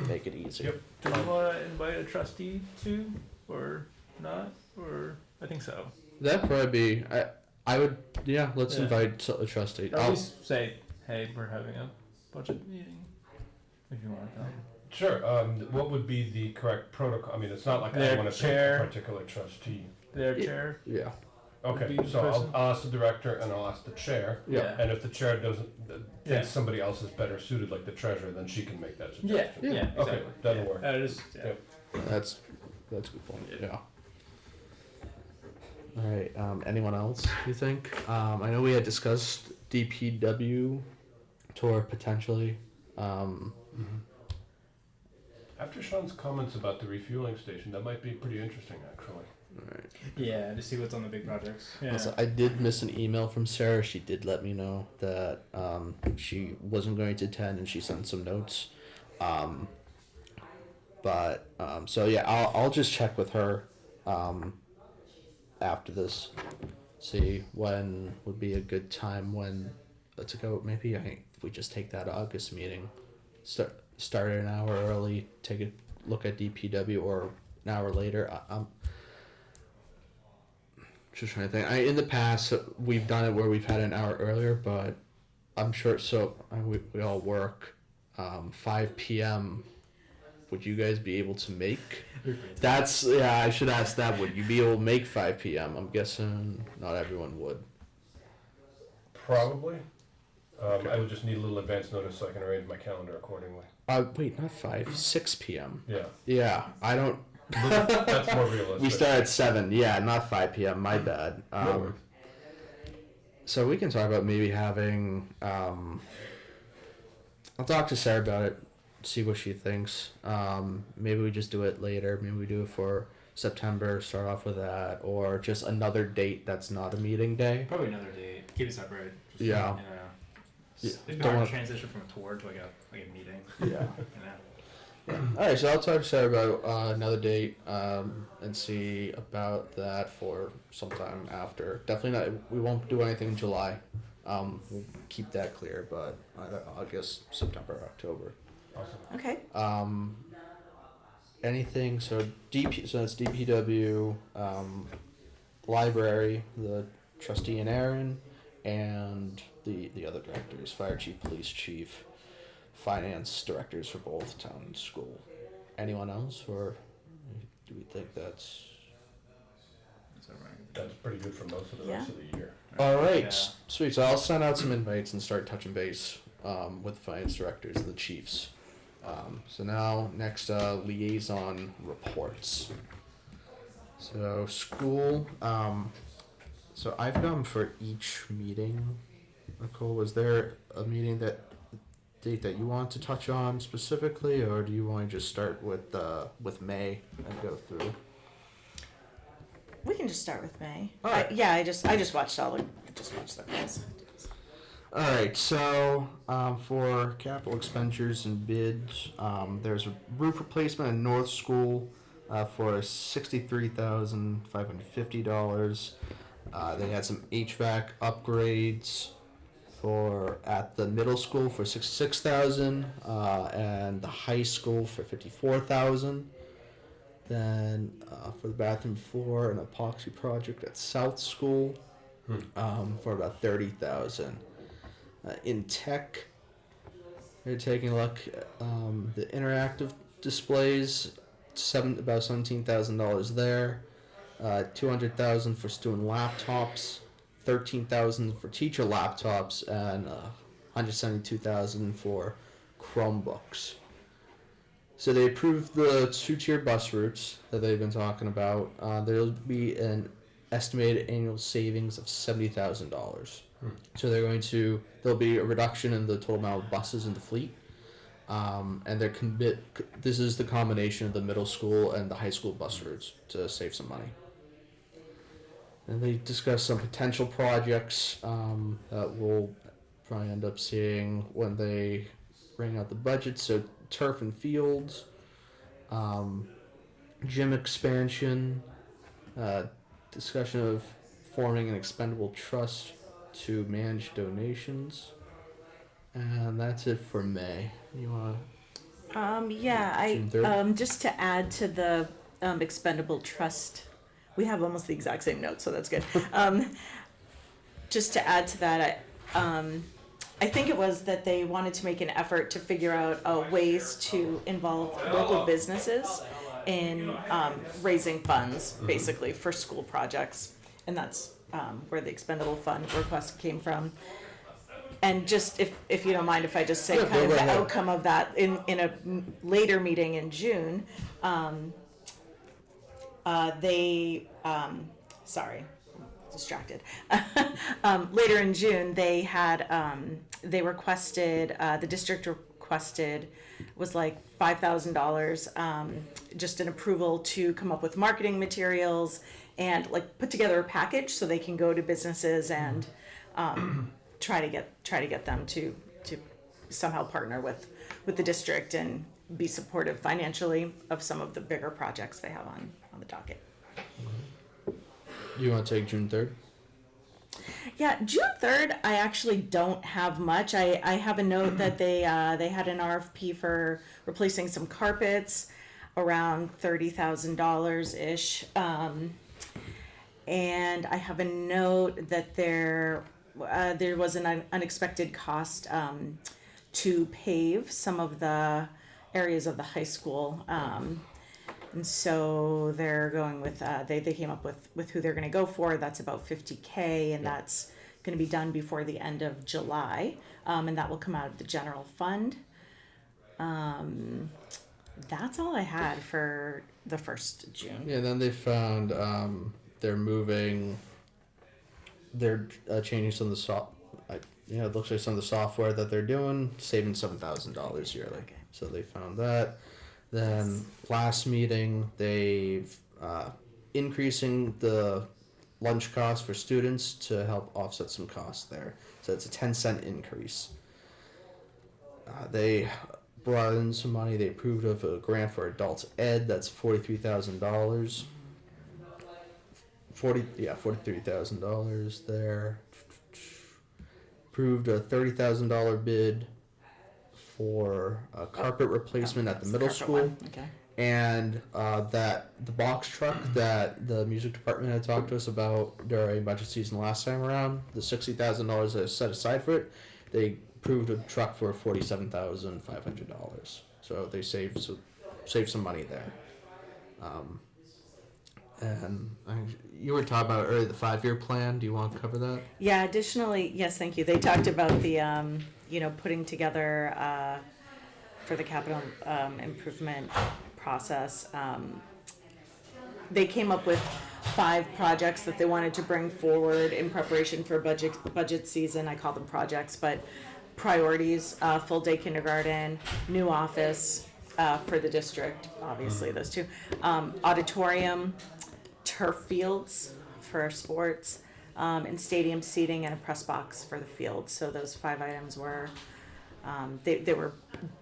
A: Make it easy.
B: Yep.
E: Do we want to invite a trustee too, or not? Or I think so.
A: That'd probably be. I would. Yeah. Let's
E: Yeah.
A: invite a trustee.
E: Or at least say, hey, we're having a budget meeting. If you want to come.
B: Sure. What would be the correct protocol? I mean, it's not like I
E: Their
B: want to
E: chair.
B: pick a particular trustee.
E: Their
A: Yeah.
E: chair.
A: Yeah.
B: Okay,
E: Would be the
B: so
E: person.
B: I'll ask the director and I'll ask the chair.
A: Yeah.
B: And if the chair doesn't
E: Yeah.
B: thinks somebody else is better suited, like the treasurer, then she can make that
E: Yeah.
B: suggestion.
E: Yeah.
A: Yeah.
E: Exactly.
B: Okay, that'll
E: yeah.
B: work.
E: Just, yeah.
B: Yep.
A: That's a good point.
E: Yeah.
A: Yeah. All right. Anyone else? You think? I know we had discussed DPW tour potentially.
B: After Sean's comments about the refueling station, that might be pretty interesting, actually.
A: All right.
E: Yeah. To see what's on the big projects. Yeah.
A: Also, I did miss an email from Sarah. She did let me know that she wasn't going to attend, and she sent some notes. So yeah, I'll just check with her after this, see when would be a good time when to go. Maybe if we just take that August meeting, start an hour early, take a look at DPW, or an hour later. I'm just trying to think. In the past we've done it where we've had an hour earlier, but I'm sure. So we all work 5 p.m. Would you guys be able to make? That's I should ask that. Would you be able to make 5 p.m.? I'm guessing not everyone would.
B: Probably. I would just need a little advance notice so I can arrange my calendar accordingly.
A: Wait, not 5. 6 p.m.
B: Yeah,
A: Yeah, I don't.
B: that's more realistic.
A: We start at 7. Yeah, not 5 p.m. My bad.
B: worries.
A: So we can talk about maybe having. I'll talk to Sarah about it. See what she thinks. Maybe we just do it later. Maybe we do it for September. Start off with that, or just another date that's not a meeting day.
E: Probably another date. Keep it separate. Just,
A: Yeah.
E: You know,
A: Yeah,
E: it'd be
A: don't
E: hard
A: wanna-
E: to transition from a tour to like a meeting.
A: Yeah.
E: You know.
A: All right, so I'll talk to Sarah about another date and see about that for sometime after. Definitely not. We won't do anything in July. We'll keep that clear, but either August, September, October.
B: Awesome.
C: Okay.
A: Anything? So So that's DPW, library, the trustee and Aaron, and the other directors: fire chief, police chief, finance directors for both town and school. Anyone else, or do we think that's
E: Is that right?
B: That's pretty good for most of the rest of the year.
A: all right?
E: Yeah.
A: Sweet. So I'll send out some invites and start touching base with the finance directors and the chiefs. So now next liaison reports. So school. So I've come for each meeting. Nicole, was there a meeting date that you want to touch on specifically, or do you want to just start with May and go through?
C: We can just start with May.
A: All right.
C: I just watched the calls.
A: All right, so for capital expenditures and bids, there's a roof replacement in North School for $63,550. They had some HVAC upgrades at the middle school for $66,000 and the high school for $54,000. Then for the bathroom floor, an epoxy project at South School for about $30,000. In tech, they're taking a look at the interactive displays, about $17,000 there. $200,000 for student laptops, $13,000 for teacher laptops, and $172,000 for Chromebooks. So they approved the 2-tier bus routes that they've been talking about. There'll be an estimated annual savings of $70,000. So there'll be a reduction in the total amount of buses in the fleet. And this is the combination of the middle school and the high school bus routes to save some money. And they discussed some potential projects that we'll probably end up seeing when they bring out the budget. So turf and fields, gym expansion, discussion of forming an expendable trust to manage donations, and that's it for May. You want June 3rd?
C: Just to add to the expendable trust, we have almost the exact same notes, so that's good. Just to add to that, I think it was that they wanted to make an effort to figure out ways to involve local businesses in raising funds, basically, for school projects. And that's where the expendable fund request came from. And just, if you don't mind, if I just say
A: Yeah,
C: kind of
A: go
C: the
A: ahead.
C: outcome of that in a later meeting in June, distracted. Later in June, they had, the district requested was like $5,000, just an approval to come up with marketing materials and like put together a package so they can go to businesses and try to get them to somehow partner with the district and be supportive financially of some of the bigger projects they have on the docket.
A: You want to take June 3rd?
C: Yeah, June 3rd, I actually don't have much. I have a note that they had an RFP for replacing some carpets, around $30,000-ish. And I have a note that there was an unexpected cost to pave some of the areas of the high school. And so they're going with, they came up with who they're going to go for. That's about $50K, and that's going to be done before the end of July. And that will come out of the general fund. That's all I had for the 1st of June.
A: Yeah, then they found they're changing some of the it looks like some of the software that they're doing, saving $7,000 yearly.
C: Okay.
A: So they found that. Then last meeting, they've increasing the lunch cost for students to help offset some costs there. So it's a 10-cent increase. They brought in some money. They approved of a grant for adults ed. That's $43,000. $43,000 there. Approved a $30,000 bid for a carpet replacement at the middle
C: Carpet
A: school.
C: one. Okay.
A: And that the box truck that the music department had talked to us about during budget season last time around, the $60,000 that is set aside for it, they approved a truck for $47,500. So they saved some money there. And you were talking about earlier the 5-year plan. Do you want to cover that?
C: Yeah, additionally, yes, thank you. They talked about the, putting together for the capital improvement process. They came up with 5 projects that they wanted to bring forward in preparation for budget season. I call them projects, but priorities: full day kindergarten, new office for the district, obviously those 2, auditorium, turf fields for sports, and stadium seating and a press box for the field. So those 5 items were, they were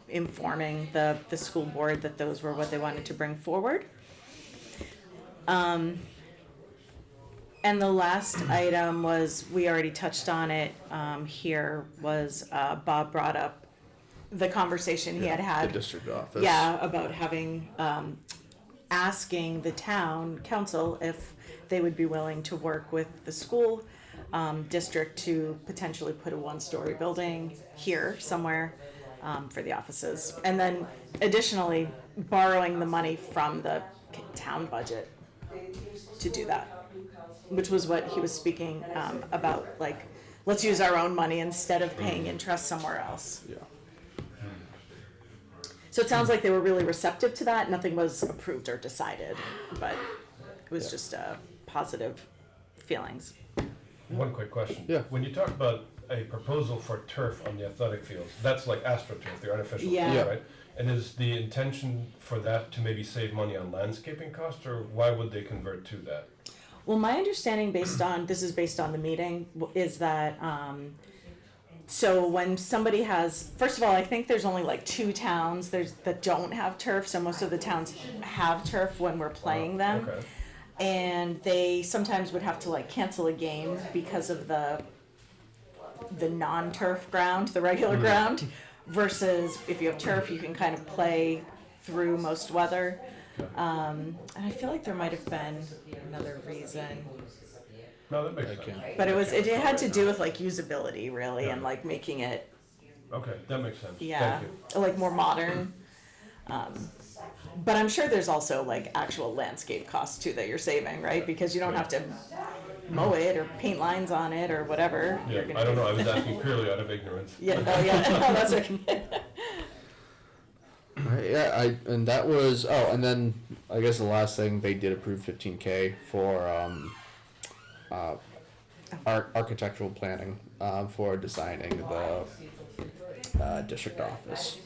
C: informing the school board that those were what they wanted to bring forward. And the last item was, we already touched on it here, was Bob brought up the conversation he had
A: The
C: had.
A: district office.
C: Yeah, about having, asking the town council if they would be willing to work with the school district to potentially put a 1-story building here somewhere for the offices. And then additionally, borrowing the money from the town budget to do that, which was what he was speaking about, like, let's use our own money instead of paying interest somewhere else.
A: Yeah.
C: So it sounds like they were really receptive to that. Nothing was approved or decided, but it was just positive feelings.
B: One quick question.
A: Yeah.
B: When you talk about a proposal for turf on the athletic fields, that's like AstroTurf, the artificial
C: Yeah.
B: turf,
A: Yeah.
B: right? And is the intention for that to maybe save money on landscaping costs, or why would they convert to that?
C: Well, my understanding based on the meeting is that so when somebody has, first of all, I think there's only like 2 towns that don't have turf. So most of the towns have turf when we're playing them.
B: Okay.
C: And they sometimes would have to like cancel a game because of the non-turf ground, the regular ground, versus if you have turf, you can kind of play through most weather. And I feel like there might have been another reason,
B: No, that makes sense.
C: but it had to do with like usability really, and like making it,
B: Okay, that makes sense.
C: yeah,
B: Thank you.
C: like more modern. But I'm sure there's also like actual landscape costs too that you're saving, right? Because you don't have to mow it or paint lines on it or whatever.
B: Yeah,
C: you're gonna
B: I don't
C: do.
B: know, I was asking purely out of ignorance.
C: Yeah, oh yeah, no, that's okay.
A: Right, yeah, and that was and then I guess the last thing they did approve 15K for architectural planning for designing the district office.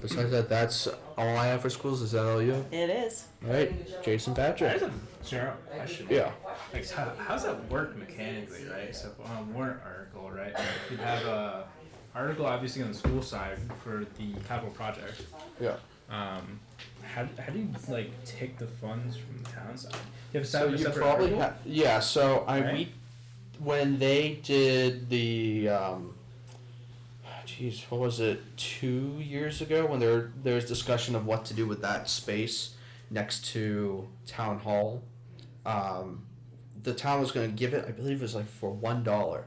A: Besides that, that's all I have for schools. Is that all you have?
C: It is.
A: All right, Jason
E: There's
A: Patrick.
E: a general question.
A: Yeah.
E: Like, how's that work mechanically, right? So on a warrant article, right? You'd have a article obviously on the school side for the capital project.
A: Yeah.
E: How do you like take the funds from the town side? You have a
A: So
E: separate,
A: you
E: separate
A: probably
E: article?
A: yeah. So
E: Right.
A: when they did the geez, what was it? 2 years ago when there's discussion of what to do with that space next to town hall. The town was going to give it. I believe it was like for $1.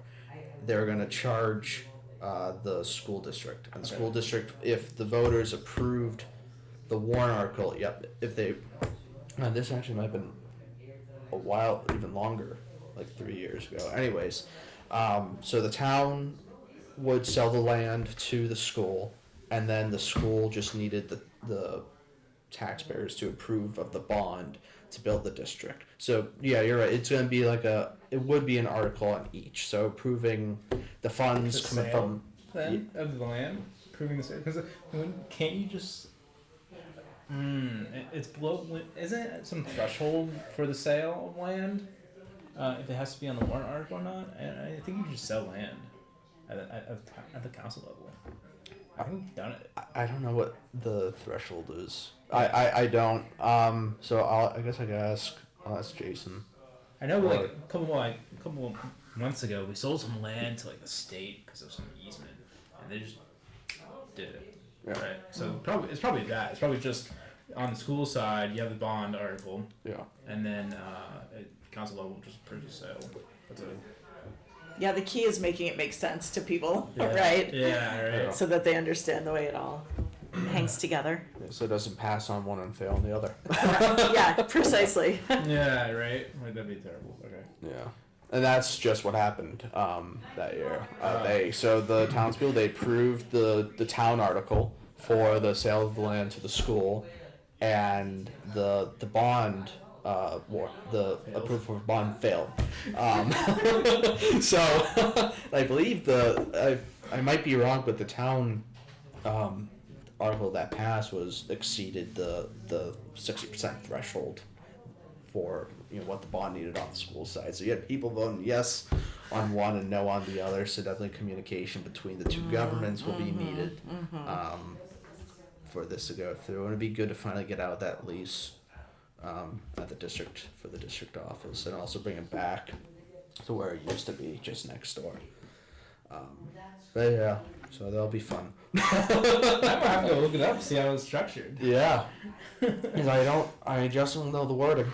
A: They were going to charge the school district, and the
E: Okay.
A: school district, if the voters approved the warrant article, if they, this actually might have been a while, even longer, like 3 years ago. Anyways, so the town would sell the land to the school, and then the school just needed the taxpayers to approve of the bond to build the district. So yeah, you're right. It's going to be like it would be an article on each. So approving the funds
E: The
A: coming
E: sale
A: from
E: then of the land, proving the sale. Because can't you just? It's below. Isn't it some threshold for the sale of land? If it has to be on the warrant article or not? And I think you can just sell land at the council level. I haven't done it.
A: I don't know what the threshold is. I don't. So I guess I'll ask Jason.
E: I know, like
A: Or-
E: a couple months ago, we sold some land to like the state because of some easement, and they just did it.
A: Yeah.
E: Right. So it's probably that. It's probably just on the school side. You have the bond article,
A: Yeah.
E: and then at council level, just approve the sale. That's it.
C: Yeah, the key is making it make sense to people,
E: Yeah.
C: right?
E: Yeah. Right.
C: So that they understand the way it all hangs together.
A: So it doesn't pass on one and fail on the other.
C: Yeah, precisely.
E: Yeah. Right. Like, that'd be terrible. Okay.
A: Yeah. And that's just what happened that year. The townspeople, they approved the town article for the sale of the land to the school, and the bond the approval for bond failed. So I believe I might be wrong, but the town article that passed was exceeded the 60% threshold for what the bond needed on the school side. So you had people voting yes on one and no on the other. So definitely communication between the two governments will be needed for this to go through. And it'd be good to finally get out that lease at the district for the district office, and also bring it back to where it used to be, just next door. But yeah, so that'll be fun.
E: I might have to go look it up, see how it's structured.
A: Yeah, because I just don't know the wording.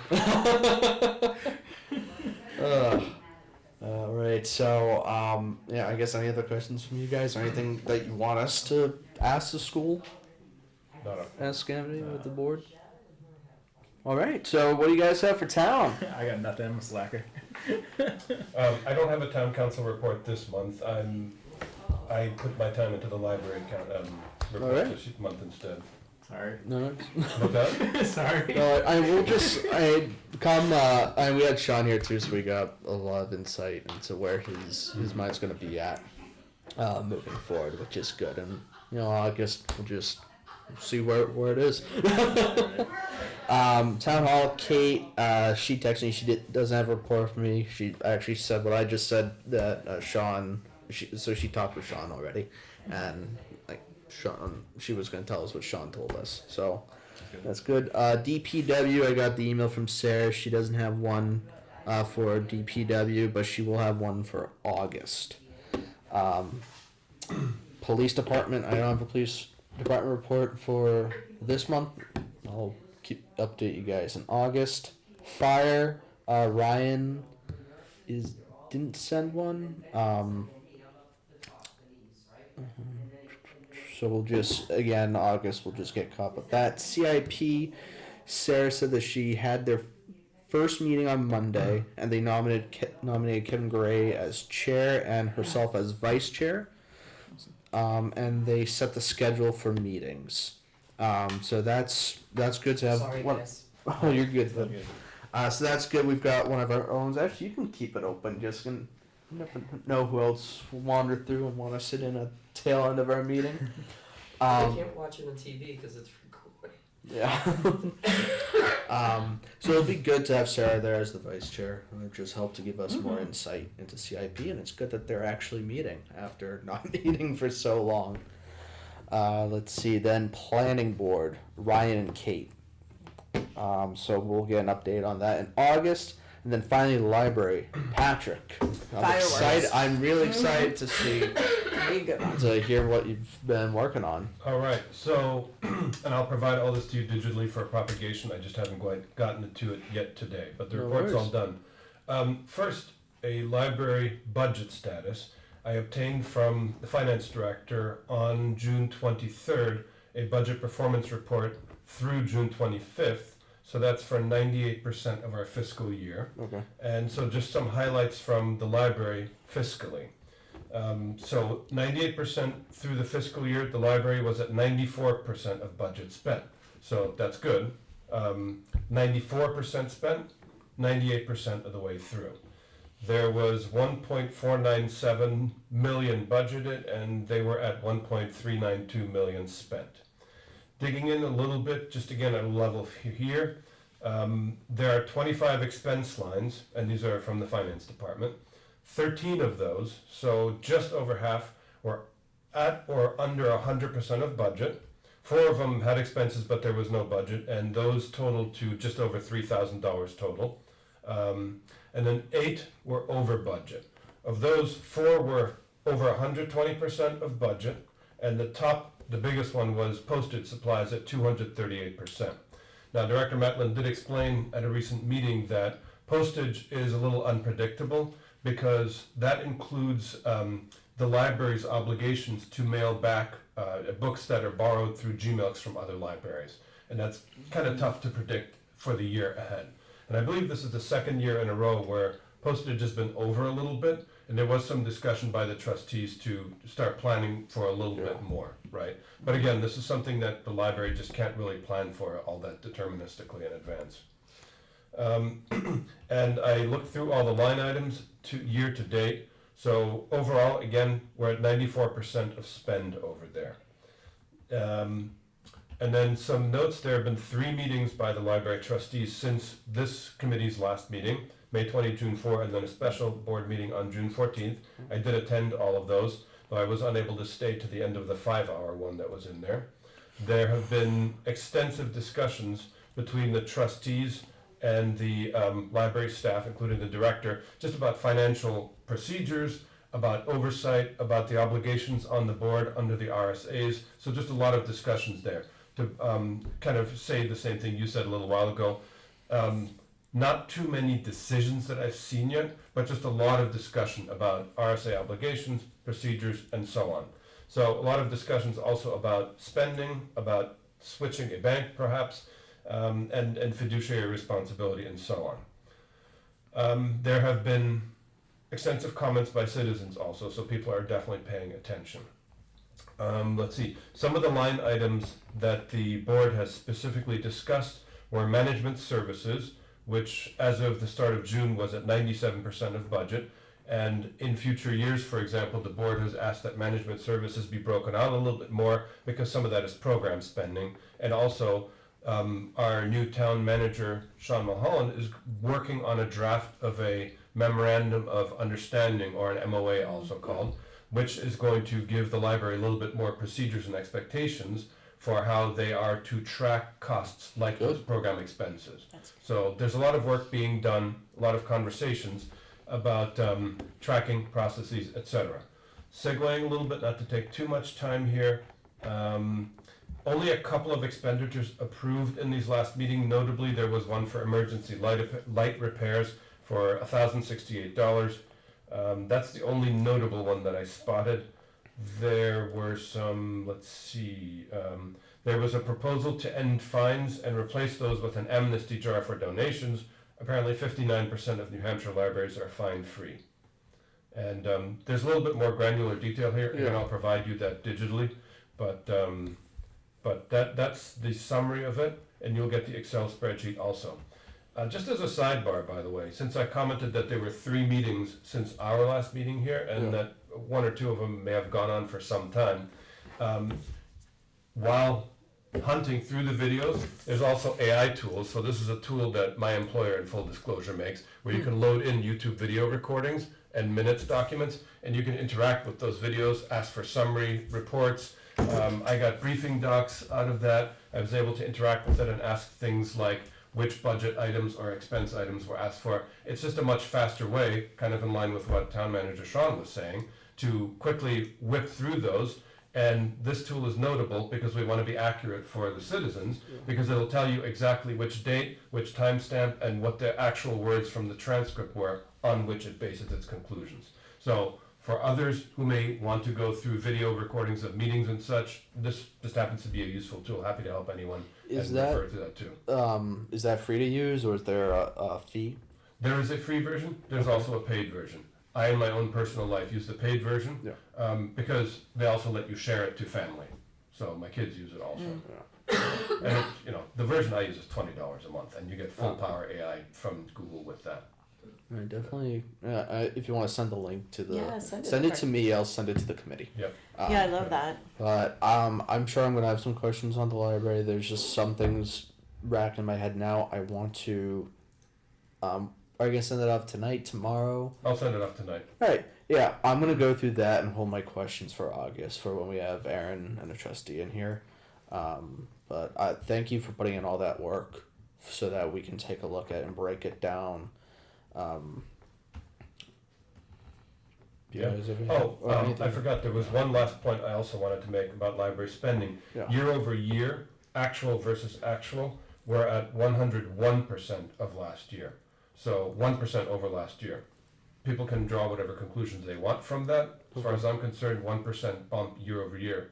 A: All right, so yeah, I guess any other questions from you guys, or anything that you want us to ask the school?
B: Not a-
A: Ask anybody with the board. All right, so what do you guys have for town?
E: I got nothing. I'm a slacker.
B: I don't have a town council report this month. I put my time into the library report
A: Alright.
B: this month instead.
E: Sorry.
A: No.
B: What's that?
E: Sorry.
A: No, I will just and we had Sean here too, so we got a lot of insight into where his mind's gonna be at moving forward, which is good. And I guess we'll just see where it is. Town hall, Kate, she texted me. She doesn't have a report for me. She actually said what I just said, that Sean. So she talked with Sean already, and Sean, she was gonna tell us what Sean told us. So that's good. DPW, I got the email from Sarah. She doesn't have one for DPW, but she will have one for August. Police department, I don't have a police department report for this month. I'll update you guys in August. Fire, Ryan didn't send one. So we'll just, again, August, we'll just get caught with that. CIP, Sarah said that she had their first meeting on Monday, and they nominated Kevin Gray as chair and herself as vice chair. And they set the schedule for meetings. So that's good to have.
F: Sorry, guys.
A: Oh, you're good.
E: All
A: Then.
E: good.
A: So that's good. We've got one of our own. Actually, you can keep it open. Just can never know who else will wander through and want to sit in a tail end of our meeting.
F: I can't watch it on TV because it's recorded.
A: Yeah. So it'll be good to have Sarah there as the vice chair. It'll just help to give us more insight into CIP, and it's good that they're actually meeting after not meeting for so long. Let's see, then planning board, Ryan and Kate. So we'll get an update on that in August. And then finally, the library, Patrick.
C: Fireworks.
A: I'm really excited to see,
C: Very good one.
A: to hear what you've been working on.
B: All right, so, and I'll provide all this to you digitally for propagation. I just haven't quite gotten to it yet today, but the
A: No
B: report's all
A: worries.
B: done. First, a library budget status. I obtained from the finance director on June 23rd a budget performance report through June 25th. So that's for 98% of our fiscal year.
A: Okay.
B: And so just some highlights from the library fiscally. So 98% through the fiscal year, the library was at 94% of budget spent. So that's good. 94% spent, 98% of the way through. There was 1.497 million budgeted, and they were at 1.392 million spent. Digging in a little bit, just again at a level here, there are 25 expense lines, and these are from the finance department. 13 of those, so just over half, were at or under 100% of budget. 4 of them had expenses, but there was no budget, and those totaled to just over $3,000 total. And then 8 were over budget. Of those, 4 were over 120% of budget, and the biggest one was postage supplies at 238%. Now, Director Metlin did explain at a recent meeting that postage is a little unpredictable because that includes the library's obligations to mail back books that are borrowed through GMILCs from other libraries. And that's kind of tough to predict for the year ahead. And I believe this is the second year in a row where postage has been over a little bit, and there was some discussion by the trustees to start planning for a little bit more, right? But again, this is something that the library just can't really plan for all that deterministically in advance. And I looked through all the line items to year to date. So overall, again, we're at 94% of spend over there. And then some notes, there have been 3 meetings by the library trustees since this committee's last meeting, May 20, June 4, and then a special board meeting on June 14th. I did attend all of those, though I was unable to stay to the end of the 5-hour one that was in there. There have been extensive discussions between the trustees and the library staff, including the director, just about financial procedures, about oversight, about the obligations on the board under the RSAs. So just a lot of discussions there. To kind of say the same thing you said a little while ago, not too many decisions that I've seen yet, but just a lot of discussion about RSA obligations, procedures, and so on. So a lot of discussions also about spending, about switching a bank perhaps, and fiduciary responsibility and so on. There have been extensive comments by citizens also, so people are definitely paying attention. Let's see, some of the line items that the board has specifically discussed were management services, which as of the start of June was at 97% of budget. And in future years, for example, the board has asked that management services be broken out a little bit more because some of that is program spending. And also, our new town manager, Sean Mulholland, is working on a draft of a memorandum of understanding, or an MOA also called, which is going to give the library a little bit more procedures and expectations for how they are to track costs like those program expenses. So there's a lot of work being done, a lot of conversations about tracking processes, etc. Segueing a little bit, not to take too much time here, only a couple of expenditures approved in these last meeting. Notably, there was one for emergency light repairs for $1,068. That's the only notable one that I spotted. There were some, let's see, there was a proposal to end fines and replace those with an amnesty jar for donations. Apparently 59% of New Hampshire libraries are fine-free. And there's a little bit more granular detail here, and I'll provide you that digitally. But that's the summary of it, and you'll get the Excel spreadsheet also. Just as a sidebar, by the way, since I commented that there were 3 meetings since our last meeting here, and that 1 or 2 of them may have gone on for some time, while hunting through the videos, there's also AI tools. So this is a tool that my employer, in full disclosure, makes, where you can load in YouTube video recordings and minutes documents, and you can interact with those videos, ask for summary reports. I got briefing docs out of that. I was able to interact with it and ask things like which budget items or expense items were asked for. It's just a much faster way, kind of in line with what Town Manager Sean was saying, to quickly whip through those. And this tool is notable because we want to be accurate for the citizens, because it'll tell you exactly which date, which timestamp, and what the actual words from the transcript were on which it bases its conclusions. So for others who may want to go through video recordings of meetings and such, this just happens to be a useful tool. Happy to help anyone
A: Is
B: and
A: that
B: refer to that too.
A: is that free to use, or is there a fee?
B: There is a free version. There's also a paid version. I, in my own personal life, use the paid version because they also let you share it to family. So my kids use it also. And the version I use is $20 a month, and you get full power AI from Google with that.
A: Right, definitely. If you want to send the link to the,
C: send it
A: to me. I'll send it to the committee.
B: Yep.
C: Yeah, I love that.
A: But I'm sure I'm gonna have some questions on the library. There's just some things racked in my head now. I want to. Are you gonna send it off tonight, tomorrow?
B: I'll send it off tonight.
A: Right. Yeah, I'm gonna go through that and hold my questions for August, for when we have Aaron and a trustee in here. But I thank you for putting in all that work so that we can take a look at and break it down.
B: Yeah. I forgot, there was one last point I also wanted to make about library spending.
A: Yeah.
B: Year over year, actual versus actual, we're at 101% of last year. So 1% over last year. People can draw whatever conclusions they want from that. As far as I'm concerned, 1% bump year over year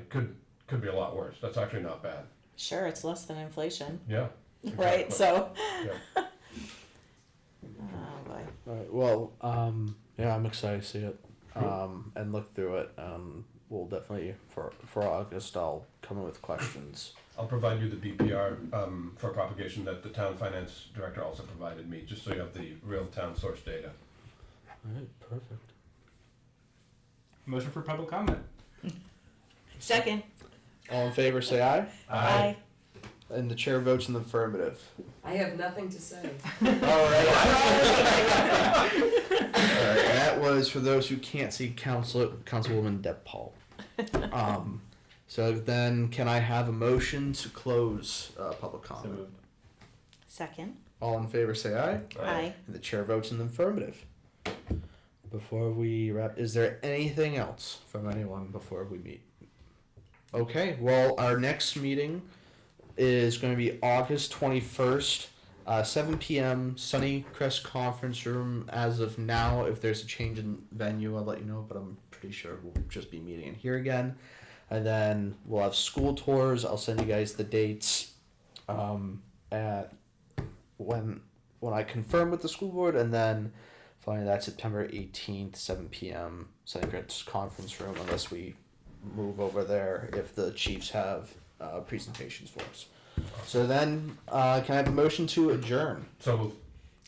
B: could be a lot worse. That's actually not bad.
C: Sure, it's less than inflation,
B: Yeah.
C: right?
B: Exactly.
C: So.
B: Yeah.
C: Oh boy.
A: All right. Well, yeah, I'm excited to see it, and look through it. We'll definitely for August. I'll come in with questions.
B: I'll provide you the BPR for propagation that the town finance director also provided me, just so you have the real town source data.
A: All right. Perfect.
E: Motion for public comment.
C: Second.
A: All in favor, say aye.
C: Aye.
A: And the chair votes in the affirmative.
F: I have nothing to say.
A: All right. All right. That was for those who can't see Councilwoman Deb Paul. So then, can I have a motion to close public
E: So
A: comment?
E: moved.
C: Second.
A: All in favor, say aye.
C: Aye.
A: And the chair votes in the affirmative. Before we wrap, is there anything else from anyone before we meet? Okay, well, our next meeting is going to be August 21st, 7 p.m., Sunnycrest Conference Room. As of now, if there's a change in venue, I'll let you know, but I'm pretty sure we'll just be meeting in here again. And then we'll have school tours. I'll send you guys the dates at when I confirm with the school board, and then finally that's September 18th, 7 p.m., Sunnycrest Conference Room, unless we move over there if the Chiefs have presentations for us. So then, can I have a motion to adjourn?
B: So moved.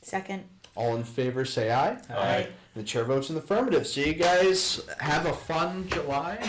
C: Second.
A: All in favor, say aye.
C: Aye.
A: The chair votes in the affirmative. So you guys have a fun July.